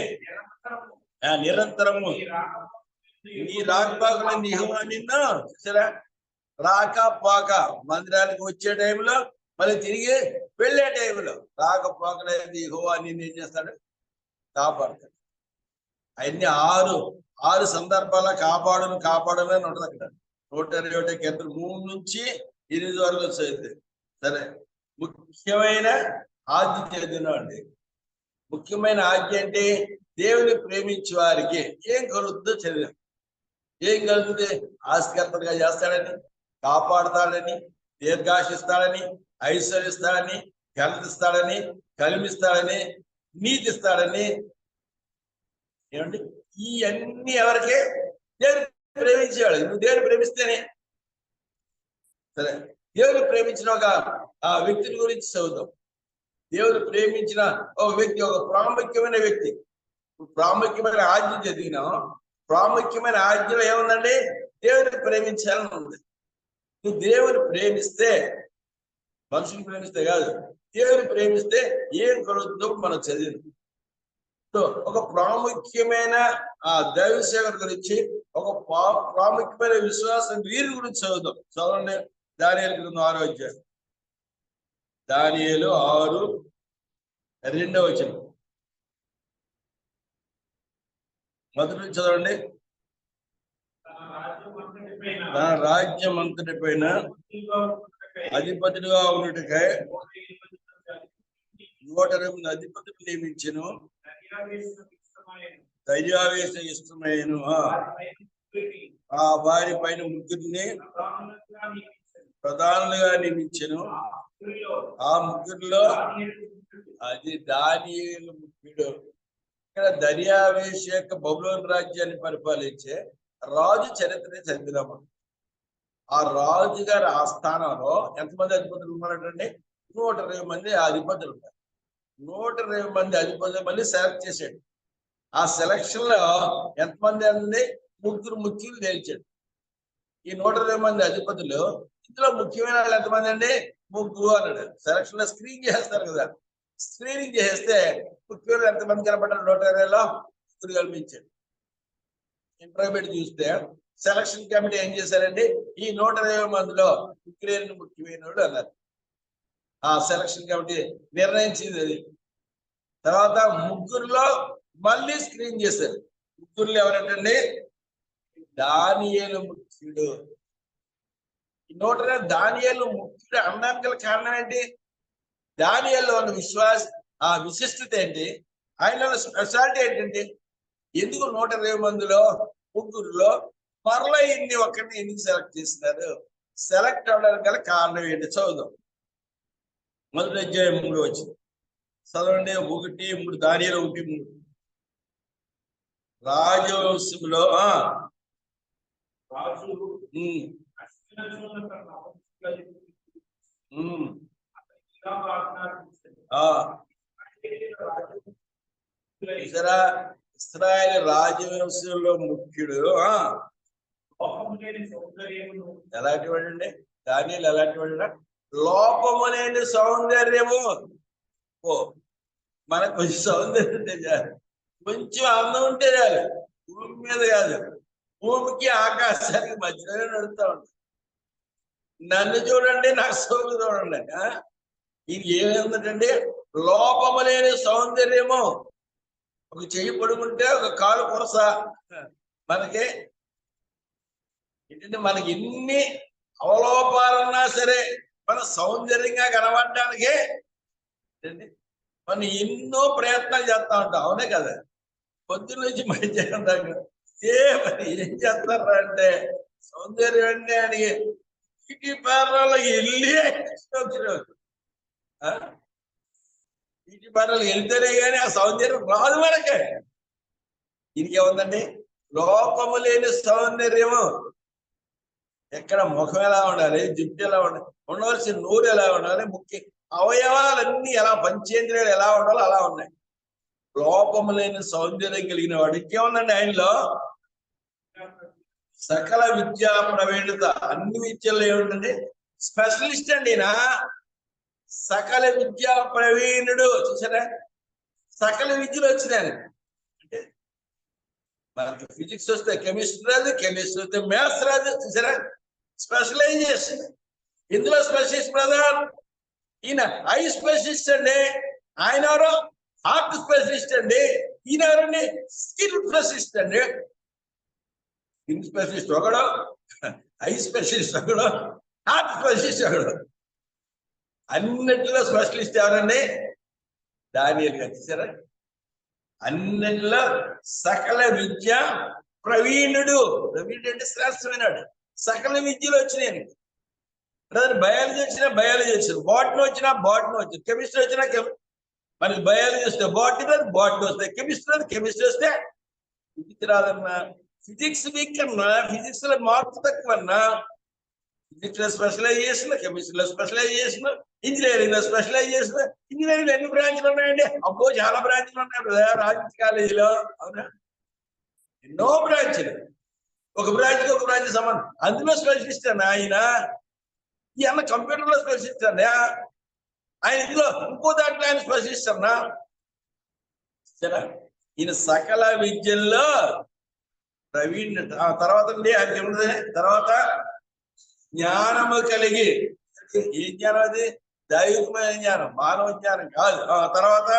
నిరంతరము నీ రాకపోకలు యెహోవా నిన్ను చూసారా, రాకపోక మందిరానికి వచ్చే టైంలో మళ్ళీ తిరిగి వెళ్ళే టైంలో రాకపోకలేదు యెహోవా నిన్ను ఏం చేస్తాడు? కాపాడుతాడు. అవన్నీ 6 సందర్భాల కాపాడని ఉంటుంది అక్కడ. 127 కీర్తన 3 నుంచి 8 వరకు వచ్చేది. సరే, ముఖ్యమైన ఆజ్ఞ చదివినా అండి. ముఖ్యమైన ఆజ్ఞ అంటే దేవుని ప్రేమించే వారికి ఏం కలుగుతుందో చదివాం. ఏం కలుగుతుంది? ఆస్తికర్తగా చేస్తాడని, కాపాడుతాడని, దీర్ఘాశిస్తాడని, ఐశ్వర్యిస్తాడని, ఘనతిస్తాడని, కలిమిస్తాడని, నీతిస్తాడని. ఏమండి? ఈ అన్ని ఎవరికే? దేవుని ప్రేమించేవాడు. నువ్వు దేవుని ప్రేమిస్తేనే సరే. దేవుని ప్రేమించిన ఒక వ్యక్తిని గురించి చదువుతాం. దేవుని ప్రేమించిన ఒక వ్యక్తి, ఒక ప్రాముఖ్యమైన వ్యక్తి. ప్రాముఖ్యమైన ఆజ్ఞ చదివినాం. ప్రాముఖ్యమైన ఆజ్ఞలో ఏముందండి? దేవుని ప్రేమించాలని ఉంది. నువ్వు దేవుని ప్రేమిస్తే, మనుషుని ప్రేమిస్తే కాదు, దేవుని ప్రేమిస్తే ఏం కలుగుతుందో మనం చదివినాం. సో ఒక ప్రాముఖ్యమైన దైవ సేవకుడి గురించి, ఒక ప్రాముఖ్యమైన విశ్వాసం వీరి గురించి చదువుతాం. చదవండి. దానియేలు గ్రంథం 6వ అధ్యాయం. దానియేలు 6:2 వచనం. మొదటి నుంచి చదవండి. తన రాజ్యం అంతటి పైన అధిపతిగా ఉన్నట్టుగా 108 అధిపతులు నియమించెను. దర్యావేశ ఇష్టమైన వారి పైన 3 ప్రధానులుగా నియమించెను. ఆ 3లో అది దానియేలు 3. ఇక్కడ దర్యావేషు యొక్క బబులోను రాజ్యాన్ని పరిపాలించే రాజు చరిత్రని చదివినాము. ఆ రాజు గారి ఆస్థానంలో ఎంతమంది అధిపతులు ఉన్నారంటే 120 మంది అధిపతులు ఉన్నారు. 120 మంది అధిపతులు మళ్ళీ సెలెక్ట్ చేశాడు. ఆ సెలక్షన్ లో ఎంతమంది అండి? 3 ముఖ్యులు తేల్చాడు. ఈ 120 మంది అధిపతులు ఇందులో ముఖ్యమైన వాళ్ళు ఎంతమంది అండి? 3 అన్నాడు. సెలక్షన్ లో స్క్రీన్ చేస్తారు కదా, స్క్రీనింగ్ చేస్తే ముఖ్యులు ఎంతమంది కనపడ్డారు? 120లో 3 కల్పించాడు. ఇంటర్వ్యూ పెట్టి చూస్తే సెలక్షన్ కమిటీ ఏం చేశారండి? ఈ 120 మందిలో ముఖ్యమైన వాళ్ళు అన్నారు. ఆ సెలక్షన్ కమిటీ నిర్ణయించింది అది. తర్వాత 3లో మళ్ళీ స్క్రీన్ చేశారు. 3లో ఎవరంటండి? దానియేలు ముఖ్యుడు. ఈ 120 దానియేలు ముఖ్యుడు అనడానికి గల కారణం ఏంటి? దానియేలులో ఉన్న విశిష్టత ఏంటి? ఆయనలో స్పెషాలిటీ ఏంటంటే ఎందుకు 120 మందిలో 3లో మరలా ఒక్కరిని ఎందుకు సెలెక్ట్ చేస్తున్నారు? సెలెక్ట్ అవడానికి గల కారణం ఏంటి? చదువుదాం. మొదటి అధ్యాయం 3 వచ్చింది చదవండి. 1:3 దానియేలు 1:3 రాజవంశంలో ఇశ్రాయేలు రాజవంశంలో ముఖ్యుడు ఎలాంటి వాడండి? దానియేలు ఎలాంటి వాడు? లోపము లేని సౌందర్యము. మనకు కొంచెం సౌందర్యం ఉంటే చాలు, కొంచెం అందం ఉంటే చాలు. భూమి మీద కాదు, భూమికి ఆకాశానికి మధ్యలో నడుస్తూ ఉంటాం. నన్ను చూడండి, నా సోకు చూడండి. ఇది ఏమైందంటే లోపము లేని సౌందర్యము. ఒక చెయ్యి పడుకుంటే ఒక కాలు కొరస. మనకి ఏంటంటే మనకి ఎన్ని అవలోపాలన్నా సరే మన సౌందర్యంగా కనబడటానికే మనం ఎన్నో ప్రయత్నాలు చేస్తా ఉంటాం. అవునే కదా? పొద్దున్న నుంచి మధ్యాహ్నం దాకా ఏం చేస్తారా అంటే సౌందర్యం అంటే అని బ్యూటీ పార్లర్లోకి వెళ్ళి బ్యూటీ పార్లర్కి వెళ్తేనే కానీ ఆ సౌందర్యం రాదు మనకే. దీనికేముందండి? లోపము లేని సౌందర్యము. ఎక్కడ ముఖం ఎలా ఉండాలి, జుట్టు ఎలా ఉండాలి, ఉండవలసిన నూరు ఎలా ఉండాలి, ముఖ్య అవయవాలన్నీ ఎలా, పంచేంద్రియాలు ఎలా ఉండాలో అలా ఉన్నాయి. లోపము లేని సౌందర్యం కలిగిన వాడు. ఇంకేముందండి? ఆయనలో సకల విద్యా ప్రవీణత. అన్ని విద్యల్లో ఏముంటుంది? స్పెషలిస్ట్ అండి. సకల విద్యా ప్రవీణుడు. చూసారా? సకల విద్యలు వచ్చినాయి. అంటే మనకి ఫిజిక్స్ వస్తే కెమిస్ట్రీ రాదు, కెమిస్ట్రీ వస్తే మ్యాథ్స్ రాదు. చూసారా? స్పెషలైజేషన్. ఇందులో స్పెషలిస్ట్ బ్రదర్ ఈయన ఐ స్పెషలిస్ట్ అండి. ఆయన ఎవరో హార్ట్ స్పెషలిస్ట్ అండి. ఈయన ఎవరండి? స్కిన్ స్పెషలిస్ట్ అండి. స్కిన్ స్పెషలిస్ట్ ఒకడు, ఐ స్పెషలిస్ట్ ఒకడు, హార్ట్ స్పెషలిస్ట్ ఒకడు. అన్నిటిలో స్పెషలిస్ట్ ఎవరండి? దానియేలు గారు. చూసారా? అన్నిటిలో సకల విద్య ప్రవీణుడు. ప్రవీణుడు అంటే శ్రేష్టమైనడు. సకల విద్యలు వచ్చినాయి. బయాలజీ వచ్చినా బయాలజీ వచ్చింది, బాటనీ వచ్చినా బాటనీ వచ్చింది, కెమిస్ట్రీ వచ్చినా మనకి బయాలజీ వస్తే బాటనీ రాదు, బాటనీ వస్తే కెమిస్ట్రీ రాదు, కెమిస్ట్రీ వస్తే ఫిజిక్స్ రాదన్నా. ఫిజిక్స్ వీక్ అన్నా, ఫిజిక్స్ లో మార్క్స్ తక్కువ అన్నా. ఫిజిక్స్ లో స్పెషలైజేషన్, కెమిస్ట్రీలో స్పెషలైజేషన్, ఇంజనీరింగ్ లో స్పెషలైజేషన్. ఇంజనీరింగ్ లో ఎన్ని బ్రాంచ్లు ఉన్నాయండి? అబ్బో చాలా బ్రాంచ్లు ఉన్నాయి రాజకీయ కాలేజీలో. అవునా? ఎన్నో బ్రాంచ్లు. ఒక బ్రాంచ్కి ఒక బ్రాంచ్ సంబంధం. అందులో స్పెషలిస్ట్ అన్న ఆయన. ఈ అన్న కంప్యూటర్ లో స్పెషలిస్ట్ అన్న ఆయన. ఇందులో ఇంకో దాంట్లో ఆయన స్పెషలిస్ట్ అన్నా. సరే, ఈయన సకల విద్యల్లో ప్రవీణ్. తర్వాత తర్వాత జ్ఞానము కలిగి. ఏ జ్ఞానం అది? దైవికమైన జ్ఞానం, మానవ జ్ఞానం కాదు. తర్వాత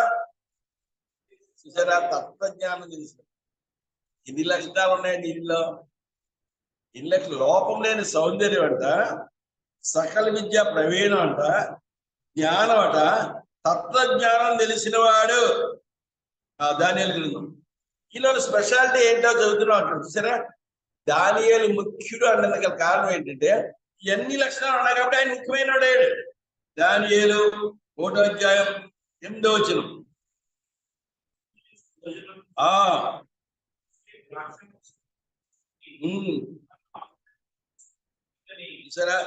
చూసారా? తత్వజ్ఞానం తెలుసు. ఎన్ని లక్షణాలు ఉన్నాయండి దీనిలో? ఇళ్ళ లోపం లేని సౌందర్యం అంట, సకల విద్య ప్రవీణం అంట, జ్ఞానం అట, తత్వజ్ఞానం తెలిసిన వాడు. దానియేలు గ్రంథం. ఈలో స్పెషాలిటీ ఏంటో చదువుతున్నాం అంటారు. చూసారా? దానియేలు ముఖ్యుడు అన్నందుకు గల కారణం ఏంటంటే ఎన్ని లక్షణాలు ఉన్నాయి కాబట్టి ఆయన ముఖ్యమైన వాడే. దానియేలు 1వ అధ్యాయం 8వ వచనం. ఆ సరే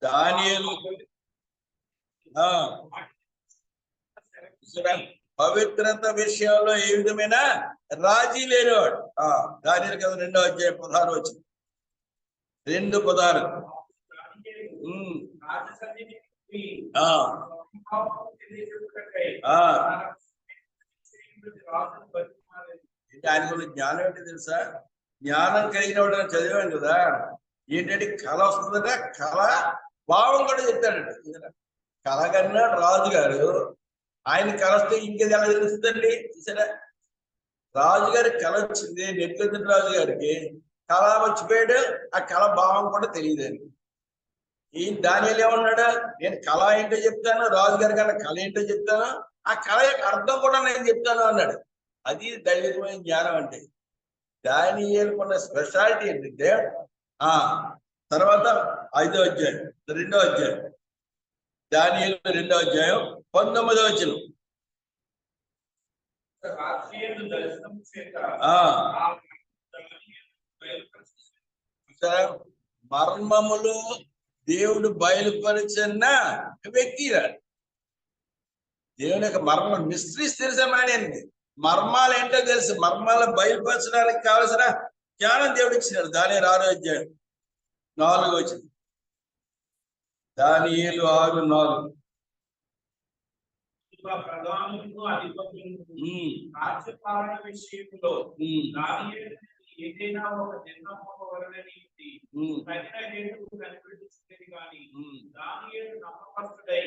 దానియేలు పవిత్రత విషయంలో ఏ విధమైన రాజీ లేనివాడు. దానియేలు కదా 2వ అధ్యాయం 16 వచ్చింది. 2:16. ఆయన గురించి జ్ఞానం ఏంటి తెలుసా? జ్ఞానం కలిగిన వాడు చదివాను కదా, ఏంటంటే కళ వస్తుందట, కళ భావం కూడా చెప్తాడంట. కళ కన్నా రాజు గారు ఆయన కళ వస్తే ఇంకేది ఎలా తెలుస్తుందండి? చూసారా, రాజుగారి కళ వచ్చింది, నెట్లెత్తిన రాజు గారికి కళ వచ్చిపోయాడు, ఆ కళ భావం కూడా తెలియదండి. ఈ దానియేలు ఏమన్నాడు? నేను కళ ఏంటో చెప్తాను, రాజుగారి కన్నా కళ ఏంటో చెప్తాను, ఆ కళ యొక్క అర్థం కూడా నేను చెప్తాను అన్నాడు. అది దైవికమైన జ్ఞానం అంటే. దానియేలుకున్న స్పెషాలిటీ ఏంటంటే తర్వాత 5వ అధ్యాయం 2వ అధ్యాయం దానియేలు 2వ అధ్యాయం 19వ వచనం. మర్మములు దేవుడు బయలుపరిచిన వ్యక్తి రాడు. దేవుని యొక్క మర్మం మిస్టరీస్ తెలిసామానికి మర్మాలు ఏంటో తెలుసు. మర్మాలు బయలుపరచడానికి కావలసిన జ్ఞానం దేవుడు ఇచ్చినాడు. దానియేలు 6వ అధ్యాయం 4వ వచనం. దానియేలు 6:4. రాజ్యపాలన విషయంలో ఏదైనా ఒక కనిపెట్టుకునేది కానీ దానియేలు నమ్మకస్తుడై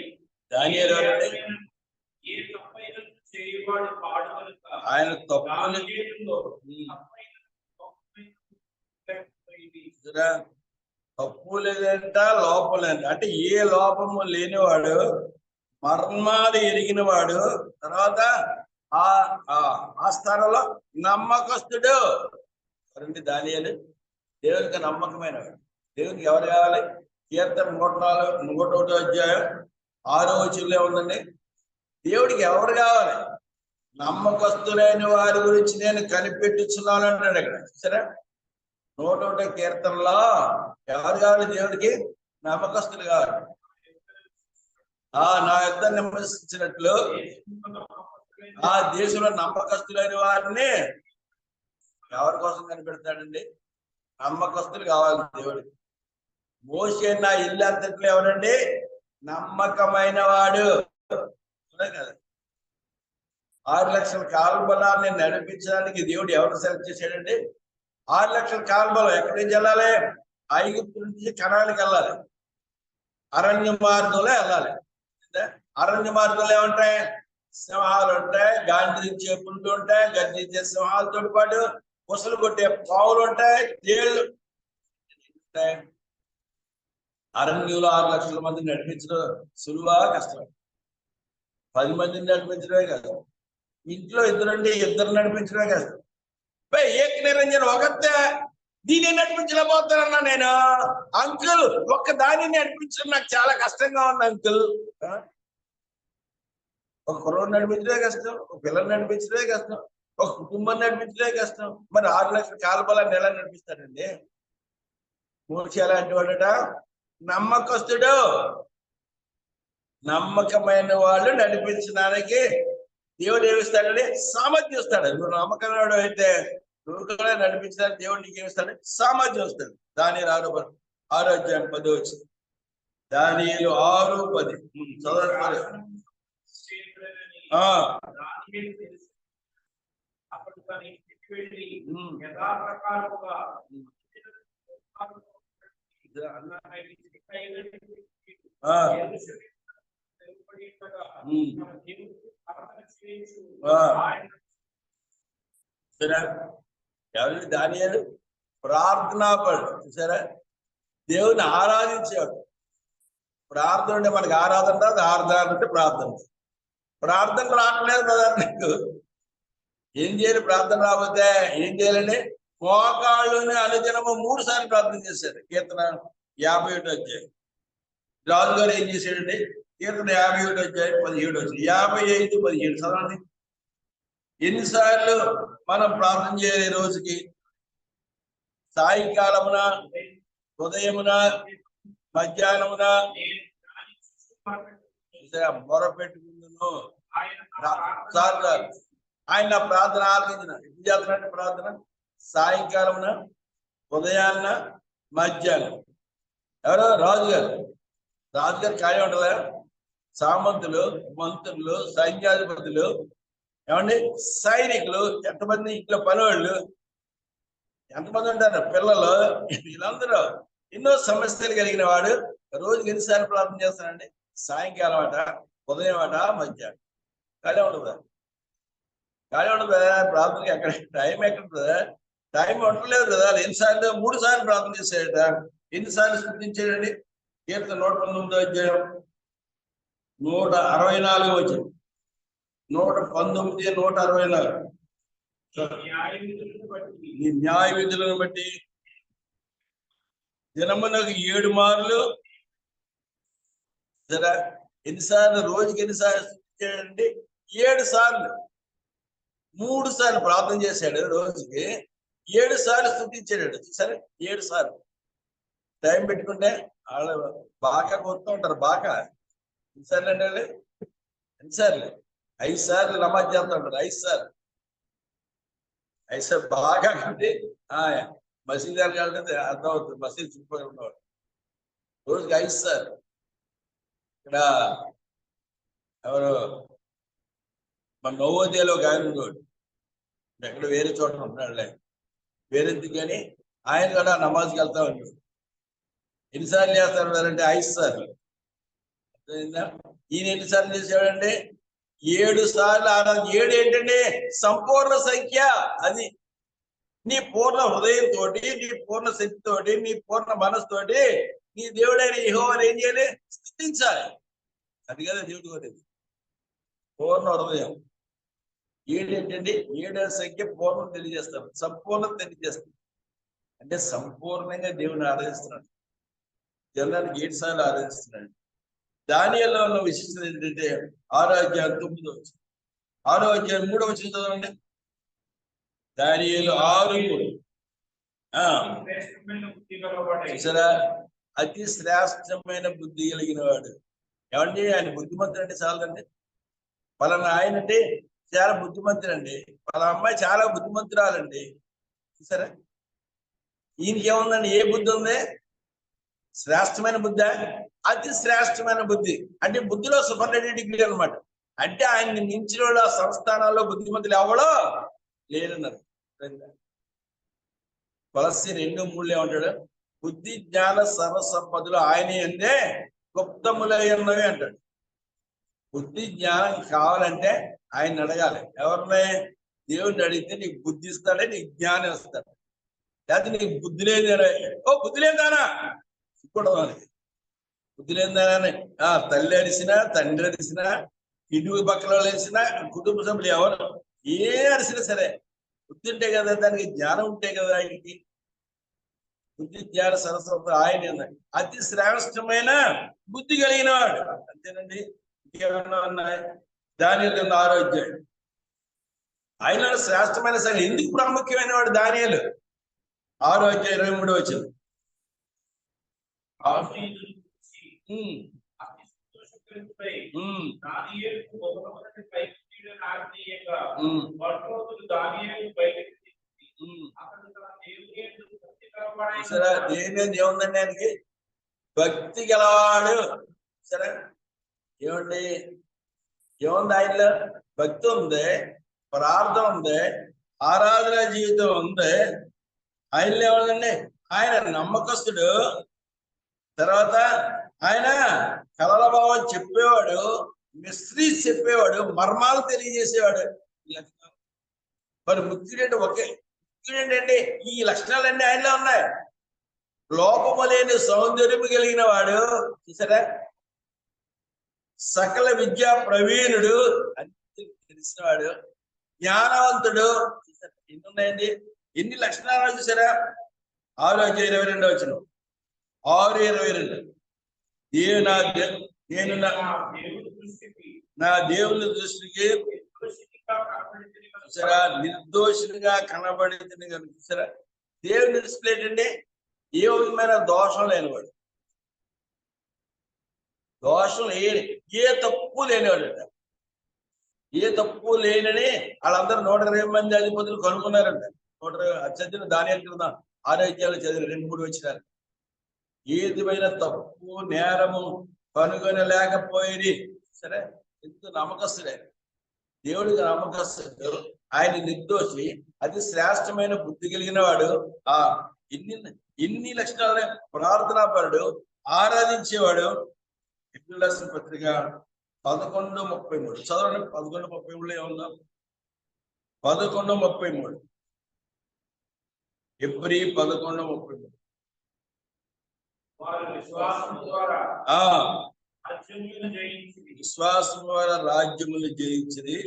ఏ తప్పైన చేయవాడు పాడు కనుక ఆయన తప్పు లేదంట, లోపం లేదంట. అంటే ఏ లోపము లేనివాడు, మర్మాలు ఎరిగిన వాడు, తర్వాత ఆ స్థానంలో నమ్మకస్తుడు. ఎవరండి? దానియేలు దేవునికి నమ్మకమైన వాడు. దేవునికి ఎవరు కావాలి? కీర్తన 101వ అధ్యాయం 6వ వచనంలో ఉందండి. దేవుడికి ఎవరు కావాలి? నమ్మకస్తులైన వారి గురించి నేను కనిపెట్టుచున్నాను అంటాడు అక్కడ. సరే, 101వ కీర్తనలో ఎవరు కావాలి? దేవుడికి నమ్మకస్తులు కావాలి. నా యొక్క నివసించినట్లు ఆ దేశంలో నమ్మకస్తులైన వారిని ఎవరి కోసం కనిపెడతాడండి? నమ్మకస్తులు కావాలి దేవుడికి. మోషే నా ఇల్లు అంతట్లో ఎవరండి? నమ్మకమైన వాడు కదా. 6 లక్షల కాల్బలాన్ని నడిపించడానికి దేవుడు ఎవరు సెలెక్ట్ చేశాడండి? 6 లక్షల కాల్బలం ఎక్కడి నుంచి వెళ్ళాలి? ఐగుప్తు నుంచి కనానికి వెళ్ళాలి. అరణ్య మార్గంలో వెళ్ళాలి. అరణ్య మార్గంలో ఏముంటాయి? సింహాలు ఉంటాయి, గాంధీంచే పుండ్లు ఉంటాయి, గర్జించే సింహాలతో పాటు ముసలు కొట్టే పావులు ఉంటాయి, తేళ్లు ఉంటాయి. అరణ్యంలో 6 లక్షల మందిని నడిపించడం సులువా కష్టం? 10 మందిని నడిపించడమే కష్టం. ఇంట్లో ఇద్దరు నడిపించడమే కష్టం. ఏక నిరంజన్ ఒకతే దీన్ని నడిపించలేకపోతానన్నా నేను. అంకుల్ ఒక్క దానిని నడిపించడం నాకు చాలా కష్టంగా ఉంది అంకుల్. ఒక కుర్రోడు నడిపించడే కష్టం, ఒక పిల్లలు నడిపించడే కష్టం, ఒక కుటుంబాన్ని నడిపించడే కష్టం. మరి 6 లక్షల కాల్బలాన్ని ఎలా నడిపిస్తాడండి? మోషే ఎలాంటి వాడట? నమ్మకస్తుడు. నమ్మకమైన వాళ్ళు నడిపించడానికి దేవుడు ఏమిస్తాడండి? సామర్థ్యం ఇస్తాడు. నువ్వు నమ్మకమైన వాడు అయితే నువ్వు కూడా నడిపించడానికి దేవుడు నీకు ఏమిస్తాడు? సామర్థ్యం ఇస్తాడు. దానియేలు 6వ అధ్యాయం 10వ వచనం. దానియేలు 6:10 చదవండి. ఎవరి? దానియేలు ప్రార్థనాపడు. చూసారా, దేవుని ఆరాధించాడు. ప్రార్థన అంటే మనకి ఆరాధన రాదు, ఆరాధన అంటే ప్రార్థన. ప్రార్థన రావట్లేదు కదా నీకు. ఏం చేయాలి? ప్రార్థన రాకపోతే ఏం చేయాలండి? మోకాళ్ళుని అనుదినము 3 సార్లు ప్రార్థన చేశాడు. కీర్తన 51వ అధ్యాయం. రాజు గారు ఏం చేశాడండి? కీర్తన 51వ అధ్యాయం 17వ వచనం. 55:17 చదవండి. ఎన్నిసార్లు మనం ప్రార్థన చేయాలి రోజుకి? సాయంకాలమున, ఉదయమున, మధ్యాహ్నమున మొరపెట్టుకుందును. ఆయన నా ప్రార్థన ఆలకించిన. ఎప్పుడు చేస్తున్నాడు ప్రార్థన? సాయంకాలమున, ఉదయాన్న, మధ్యాహ్నం. ఎవరో రాజుగారు కార్యం ఉంటుందా? సామంతులు, మంత్రులు, సైన్యాధిపతులు, ఏమండి సైనికులు, ఎంతమంది ఇంట్లో పనివాళ్ళు ఎంతమంది ఉంటారు, పిల్లలు, వీళ్ళందరూ ఎన్నో సమస్యలు కలిగిన వాడు రోజుకి ఎన్నిసార్లు ప్రార్థన చేస్తానండి? సాయంకాలం అట, ఉదయం అట, మధ్యాహ్నం. ఖాళీ ఉంటుందా? ప్రార్థనకి ఎక్కడ టైం ఎక్కడుంటుందా? టైం ఉండలేదు కదా. ఎన్నిసార్లు? 3 సార్లు ప్రార్థన చేశాడట. ఎన్నిసార్లు స్తుతించాడండి? కీర్తన 119 అధ్యాయం 164 వచ్చింది. 119, 164. నీ న్యాయ విధులను బట్టి దినమునకు 7 మార్లు. సరే, ఎన్నిసార్లు? రోజుకి ఎన్నిసార్లు స్తుతించాడండి? 7 సార్లు. 3 సార్లు ప్రార్థన చేశాడు, రోజుకి 7 సార్లు స్తుతించాడు. సరే, 7 సార్లు టైం పెట్టుకుంటే వాళ్ళు బాగా కొడుతూ ఉంటారు. బాగా ఎన్నిసార్లు అంటే ఎన్నిసార్లు? 5 సార్లు నమాజ్ చేస్తూ ఉంటారు. 5 సార్లు బాగా కంటే మసీద్ గారు కాబట్టి అర్థం అవుతుంది. మసీద్ చుట్టుపక్కల ఉన్నవాడు రోజుకి 5 సార్లు. ఇక్కడ ఎవరు మన నవోదయలో ఒక ఆయన ఉన్నాడు, ఎక్కడ వేరే చోట ఉంటున్నాడులే, వేరెందుకు కానీ ఆయన కూడా నమాజ్కి వెళ్తా ఉన్నాడు. ఎన్నిసార్లు చేస్తారు అంటే 5 సార్లు. ఈయన ఎన్నిసార్లు చేసాడంటే 7 సార్లు. 7 ఏంటంటే సంపూర్ణ సంఖ్య. అది నీ పూర్ణ హృదయంతో, నీ పూర్ణ శక్తితోటి, నీ పూర్ణ మనసుతోటి నీ దేవుడైన యెహోవాను ఏం చేయాలి? స్తుతించాలి. అది కదా దేవుడు కోరేది, పూర్ణ హృదయం. 7 ఏంటండి? 7వ సంఖ్య పూర్ణం తెలియజేస్తాం, సంపూర్ణం తెలియజేస్తాం. అంటే సంపూర్ణంగా దేవుని ఆరాధిస్తున్నాడు. జనానికి 7 సార్లు ఆరాధిస్తున్నాడు. దానియేలులో ఉన్న విశిష్టత ఏంటంటే 6వ అధ్యాయం 9వ వచనం, 6వ అధ్యాయం 3వ వచనం చదవండి. దానియేలు 6:3. చూసారా? అతి శ్రేష్టమైన బుద్ధి కలిగిన వాడు. ఏమండి? ఆయన బుద్ధిమంతుడు అంటే చాలండి. పలానా ఆయన అంటే చాలా బుద్ధిమంతుడు అండి, పలానా అమ్మాయి చాలా బుద్ధిమంతురాలండి. చూసారా? ఈయనకి ఏముందండి? ఏ బుద్ధి ఉంది? శ్రేష్టమైన బుద్ధి, అతి శ్రేష్టమైన బుద్ధి. అంటే బుద్ధిలో సూపర్లేటివ్ డిగ్రీ అనమాట. అంటే ఆయన్ని మించిన వాళ్ళు ఆ సంస్థానాల్లో బుద్ధిమంతులు ఎవడో లేరన్నారు. కొలస్సీ 2:3 ఏమంటాడు? బుద్ధి జ్ఞాన సర్వసంపదలు ఆయన అందే గుప్తములై ఉన్నవి అంటాడు. బుద్ధి జ్ఞానం కావాలంటే ఆయన అడగాలి. ఎవరిని? దేవుడిని అడిగితే నీకు బుద్ధి ఇస్తాడే, నీకు జ్ఞానం ఇస్తాడు. లేకపోతే నీకు బుద్ధి లేదు, బుద్ధి లేదానా కూడా బుద్ధి లేదానని తల్లి అరిసినా, తండ్రి అరిసినా, ఇటు పక్కల అరిసినా, కుటుంబ సభ్యులు ఎవరు ఏ అరిసినా సరే బుద్ధి ఉంటే కదా, దానికి జ్ఞానం ఉంటే కదా. ఆయనకి బుద్ధి జ్ఞాన సరస్వతి ఆయన అతి శ్రేష్టమైన బుద్ధి కలిగిన వాడు. అంతేనండి. ఇంకేమన్నా ఉన్నాయి? దానియేలు 6వ అధ్యాయం. ఆయన శ్రేష్టమైన సరే ఎందుకు ప్రాముఖ్యమైన వాడు దానియేలు? 6వ అధ్యాయం 23వ వచనం. దేవుని ఏముందండి? ఆయనకి భక్తి గలవాడు. సరే, ఏమండి? ఏముంది ఆయనలో? భక్తి ఉంది, ప్రార్థన ఉంది, ఆరాధన జీవితం ఉంది. ఆయనలో ఏముందండి? ఆయన నమ్మకస్తుడు. తర్వాత ఆయన కలల భావం చెప్పేవాడు, మిస్టరీస్ చెప్పేవాడు, మర్మాలు తెలియజేసేవాడు. మరి ముఖ్యుడు ఏంటంటే ఈ లక్షణాలన్నీ ఆయనలో ఉన్నాయి. లోపము లేని సౌందర్యము కలిగిన వాడు. చూసారా? సకల విద్యా ప్రవీణుడు, అన్ని తెలిసినవాడు, జ్ఞానవంతుడు. ఎన్ని ఉన్నాయండి? ఎన్ని లక్షణాలు చూసారా? 6వ అధ్యాయం 22వ వచనం. 6:22. నా దేవుని దృష్టికి చూసారా, నిర్దోషులుగా కనబడింది కనుక చూసారా, దేవుని డిస్ప్లే ఏంటండి, ఏ విధమైన దోషం లేనివాడు, దోషం లేని, ఏ తప్పు లేనివాడట. ఏ తప్పు లేనని వాళ్ళందరూ 120 మంది అధిపతులు కనుక్కున్నారంట. 120 చదివిన దానియేలు కింద 6 అధ్యాయాలు చదివిన 2-3 వచ్చినారు. ఏ విధమైన తప్పు నేరము కనుగొనలేకపోయేది. సరే, ఎంత నమ్మకస్తుడే, దేవుడికి నమ్మకస్తుడు, ఆయన నిర్దోషి, అతి శ్రేష్టమైన బుద్ధి కలిగిన వాడు, ఆ ఇన్ని లక్షణాలనే ప్రార్థనాపరుడు, ఆరాధించేవాడు. ఎబ్రిల్ రాసిన పత్రిక 11:33 చదవండి. 11:33 ఏముందో, 11:33 ఎబ్రీ 11:33. విశ్వాసం ద్వారా రాజ్యములు జయించింది,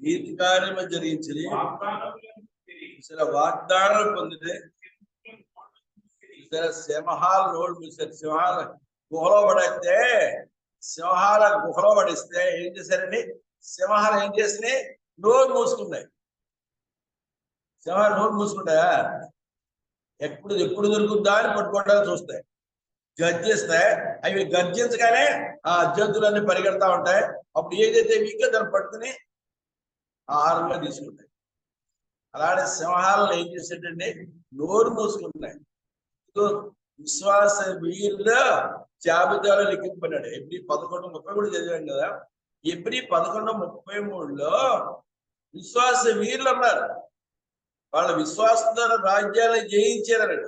నీతి కార్యము జరిగించింది, వాగ్దానాలు పొందితే, సింహాల నోళ్ళు మూసారు. సింహాల గుహలో పడితే, సింహాల గుహలో పడిస్తే ఏం చేశారండి, సింహాలు ఏం చేసినాయి, నోరు మూసుకున్నాయి. సింహాలు నోరు మూసుకుంటాయా, ఎప్పుడు దొరుకుద్దా అని పట్టుకోవడానికి చూస్తాయి, గర్జిస్తాయి. అవి గర్జించగానే ఆ జంతువులన్నీ పరిగెడతా ఉంటాయి. అప్పుడు ఏదైతే వీక్గా దాన్ని పట్టుకుని ఆహారంగా తీసుకుంటాయి. అలాంటి సింహాలను ఏం చేసేటండి, నోరు మూసుకుంటున్నాయి. విశ్వాస వీరుల జాబితాలో లిఖింపబడ్డాడు. ఎబ్రీ 11:33 చదివాం కదా. ఎబ్రీ 11:33లో విశ్వాస వీరులు అన్నారు. వాళ్ళ విశ్వాసం ద్వారా రాజ్యాలను జయించారన్నాడు.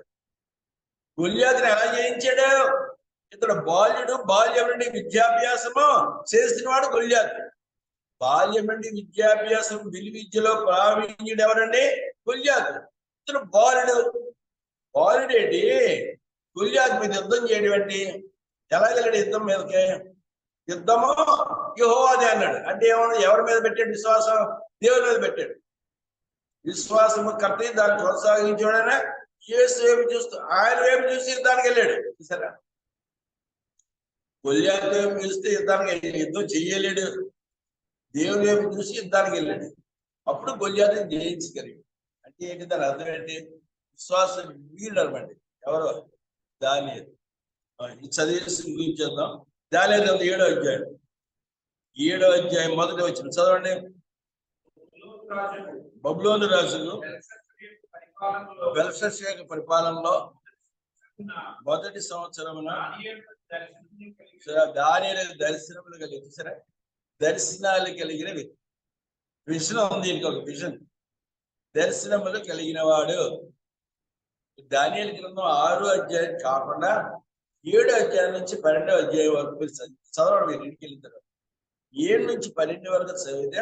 గొల్యాతుని ఎలా జయించాడు, ఇతడు బాల్యం నుండి విద్యాభ్యాసము చేసిన వాడు గొల్యాతు. బాల్యం నుండి విద్యాభ్యాసం విలువిద్యలో ప్రావీణ్యుడు ఎవరండి, గొల్యాతు. ఇతడు బాలుడేంటి, గొల్యాతు మీద యుద్ధం చేయడం ఏంటి, ఎలా వెళ్ళాడు యుద్ధం మీదకి, యుద్ధము యెహోవాదే అన్నాడు. అంటే ఏమన్నా, ఎవరి మీద పెట్టాడు విశ్వాసం, దేవుని మీద పెట్టాడు. విశ్వాసము కట్టి దాన్ని కొనసాగించాడైనా యేసు వైపు చూస్తూ, ఆయన వైపు చూసి యుద్ధానికి వెళ్ళాడు. చూసారా, గొల్యాతు వైపు చూస్తే యుద్ధం చెయ్యలేడు, దేవుని వైపు చూసి యుద్ధానికి వెళ్ళాడు. అప్పుడు గొల్యాతుని జయించగలిగాడు. అంటే ఏంటి, దాని అర్థం ఏంటి, విశ్వాసం వీరుడు అనమాట. ఎవరు, దానియేలు. చదివేసి ముగించేద్దాం. దానియేలు 7వ అధ్యాయం 7వ అధ్యాయం 1వ వచనం చదవండి. బబులోను రాజును బెల్షస్సరు పరిపాలనలో మొదటి సంవత్సరమున దానియేలు దర్శనములు కలిగి, సరే, దర్శనాలు కలిగిన వ్యక్తి. విజన్ ఉంది, ఇంకొక విజన్, దర్శనములు కలిగిన వాడు. దానియేలు గ్రంథం 6వ అధ్యాయం కాకుండా 7వ అధ్యాయం నుంచి 12వ అధ్యాయం వరకు చదవడం. మీరు ఇంటికి వెళ్ళిన తర్వాత 7 నుంచి 12 వరకు చదివితే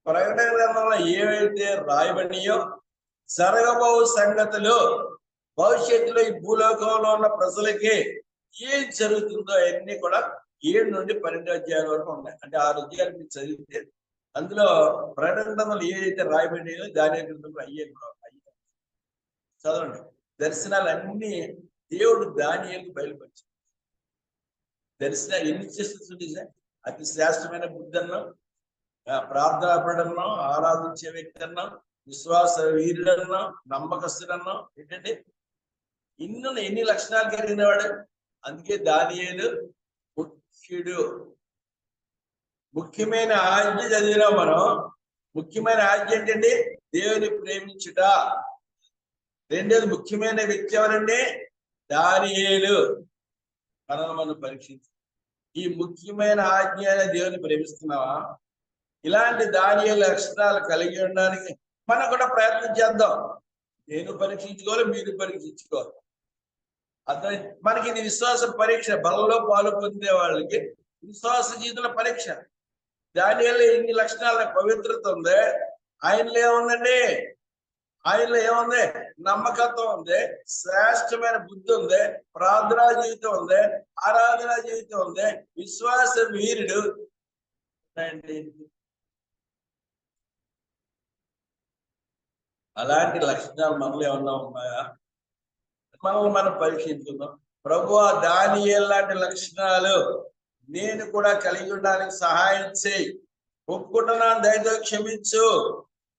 ప్రకటన గ్రంథంలో ఏవైతే రాయబడినాయో జరగబో సంగతులు, భవిష్యత్తులో ఈ భూలోకంలో ఉన్న ప్రజలకి ఏం జరుగుతుందో అవన్నీ కూడా 7 నుండి 12 అధ్యాయాల వరకు ఉన్నాయి. అంటే 6 అధ్యాయాలు మీరు చదివితే అందులో ప్రకటన గ్రంథంలో ఏదైతే రాయబడినాయో దాని గ్రంథంలో అయ్యే కూడా చదవండి. దర్శనాలన్నీ దేవుడు దానియేలుకు బయలుపరిచాడు. దర్శనాలు ఎన్ని చేస్తుంది సార్, అతి శ్రేష్టమైన బుద్ధి అన్నాం, ప్రార్థనాపరుడన్నాం, ఆరాధించే వ్యక్తి అన్నాం, విశ్వాస వీరుడన్నాం, నమ్మకస్తుడన్నాం. ఏంటంటే ఎన్ని లక్షణాలు కలిగిన వాడు. అందుకే దానియేలు ముఖ్యుడు. ముఖ్యమైన ఆజ్ఞ చదివినాం మనం. ముఖ్యమైన ఆజ్ఞ ఏంటండి, దేవుని ప్రేమించుట. రెండోది ముఖ్యమైన వ్యక్తి ఎవరండి, దానియేలు. మనం పరీక్షించు, ఈ ముఖ్యమైన ఆజ్ఞ దేవుని ప్రేమిస్తున్నావా? ఇలాంటి దానియేలు లక్షణాలు కలిగి ఉండడానికి మనం కూడా ప్రయత్నం చేద్దాం. నేను పరీక్షించుకోవాలి, మీరు పరీక్షించుకోవాలి. అర్థం, మనకి ఇది విశ్వాస పరీక్ష. బలంలో పాలు పొందే వాళ్ళకి విశ్వాస జీవితంలో పరీక్ష. దానియేలులో ఇన్ని లక్షణాల పవిత్రత ఉంది. ఆయనలో ఏముందండి, ఆయనలో ఏముంది, నమ్మకత్వం ఉంది, శ్రేష్టమైన బుద్ధి ఉంది, ప్రార్థనా జీవితం ఉంది, ఆరాధనా జీవితం ఉంది, విశ్వాస వీరుడు. అలాంటి లక్షణాలు మనలో ఏమన్నా ఉన్నాయా? మనం పరీక్షించుకుందాం. ప్రభువా, దానియేలు లాంటి లక్షణాలు నేను కూడా కలిగి ఉండడానికి సహాయం చేయి. ఒప్పుకుంటున్నాను, దయతో క్షమించు.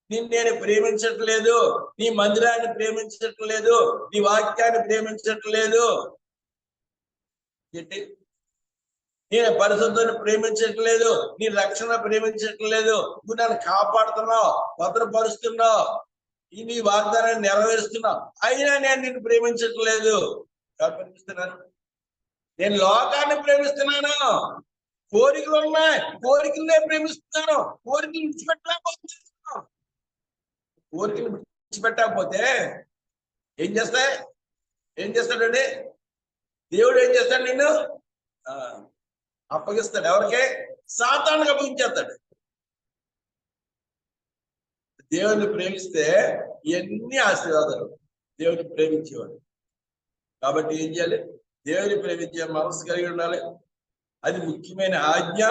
నిన్ను నేను ప్రేమించట్లేదు, నీ మందిరాన్ని ప్రేమించట్లేదు, నీ వాక్యాన్ని ప్రేమించట్లేదు, ఏంటి నేను పరిశుద్ధాన్ని ప్రేమించట్లేదు, నీ రక్షణ ప్రేమించట్లేదు, నువ్వు నన్ను కాపాడుతున్నావు, భద్రపరుస్తున్నావు, ఈ నీ వాగ్దానాన్ని నెరవేరుస్తున్నావు, అయినా నేను నిన్ను ప్రేమించట్లేదు. ప్రేమిస్తున్నాను, నేను లోకాన్ని ప్రేమిస్తున్నాను. కోరికలు ఉన్నాయి, కోరికలనే ప్రేమిస్తున్నాను. కోరికలు విడిచిపెట్టలేకపోతున్నాను. కోరికలు విడిచిపెట్టకపోతే ఏం చేస్తాయి? ఏం చేస్తాడండి దేవుడు? ఏం చేస్తాడు? నిన్ను అప్పగిస్తాడు. ఎవరికే? సాతానుకు అప్పగించేస్తాడు. దేవుని ప్రేమిస్తే ఇవన్నీ ఆశీర్వాదాలు. దేవుని ప్రేమించేవాడు. కాబట్టి ఏం చేయాలి? దేవుని ప్రేమించే మనసు కలిగి ఉండాలి. అది ముఖ్యమైన ఆజ్ఞ.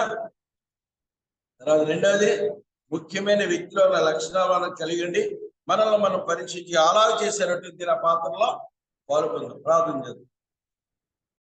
తర్వాత రెండవది, ముఖ్యమైన వ్యక్తిలో ఉన్న లక్షణాలు మనం కలిగి మనల్ని మనం పరీక్షించి అలా చేసేటటువంటి పాత్రలో పాల్గొందాం. ప్రార్థన చేద్దాం.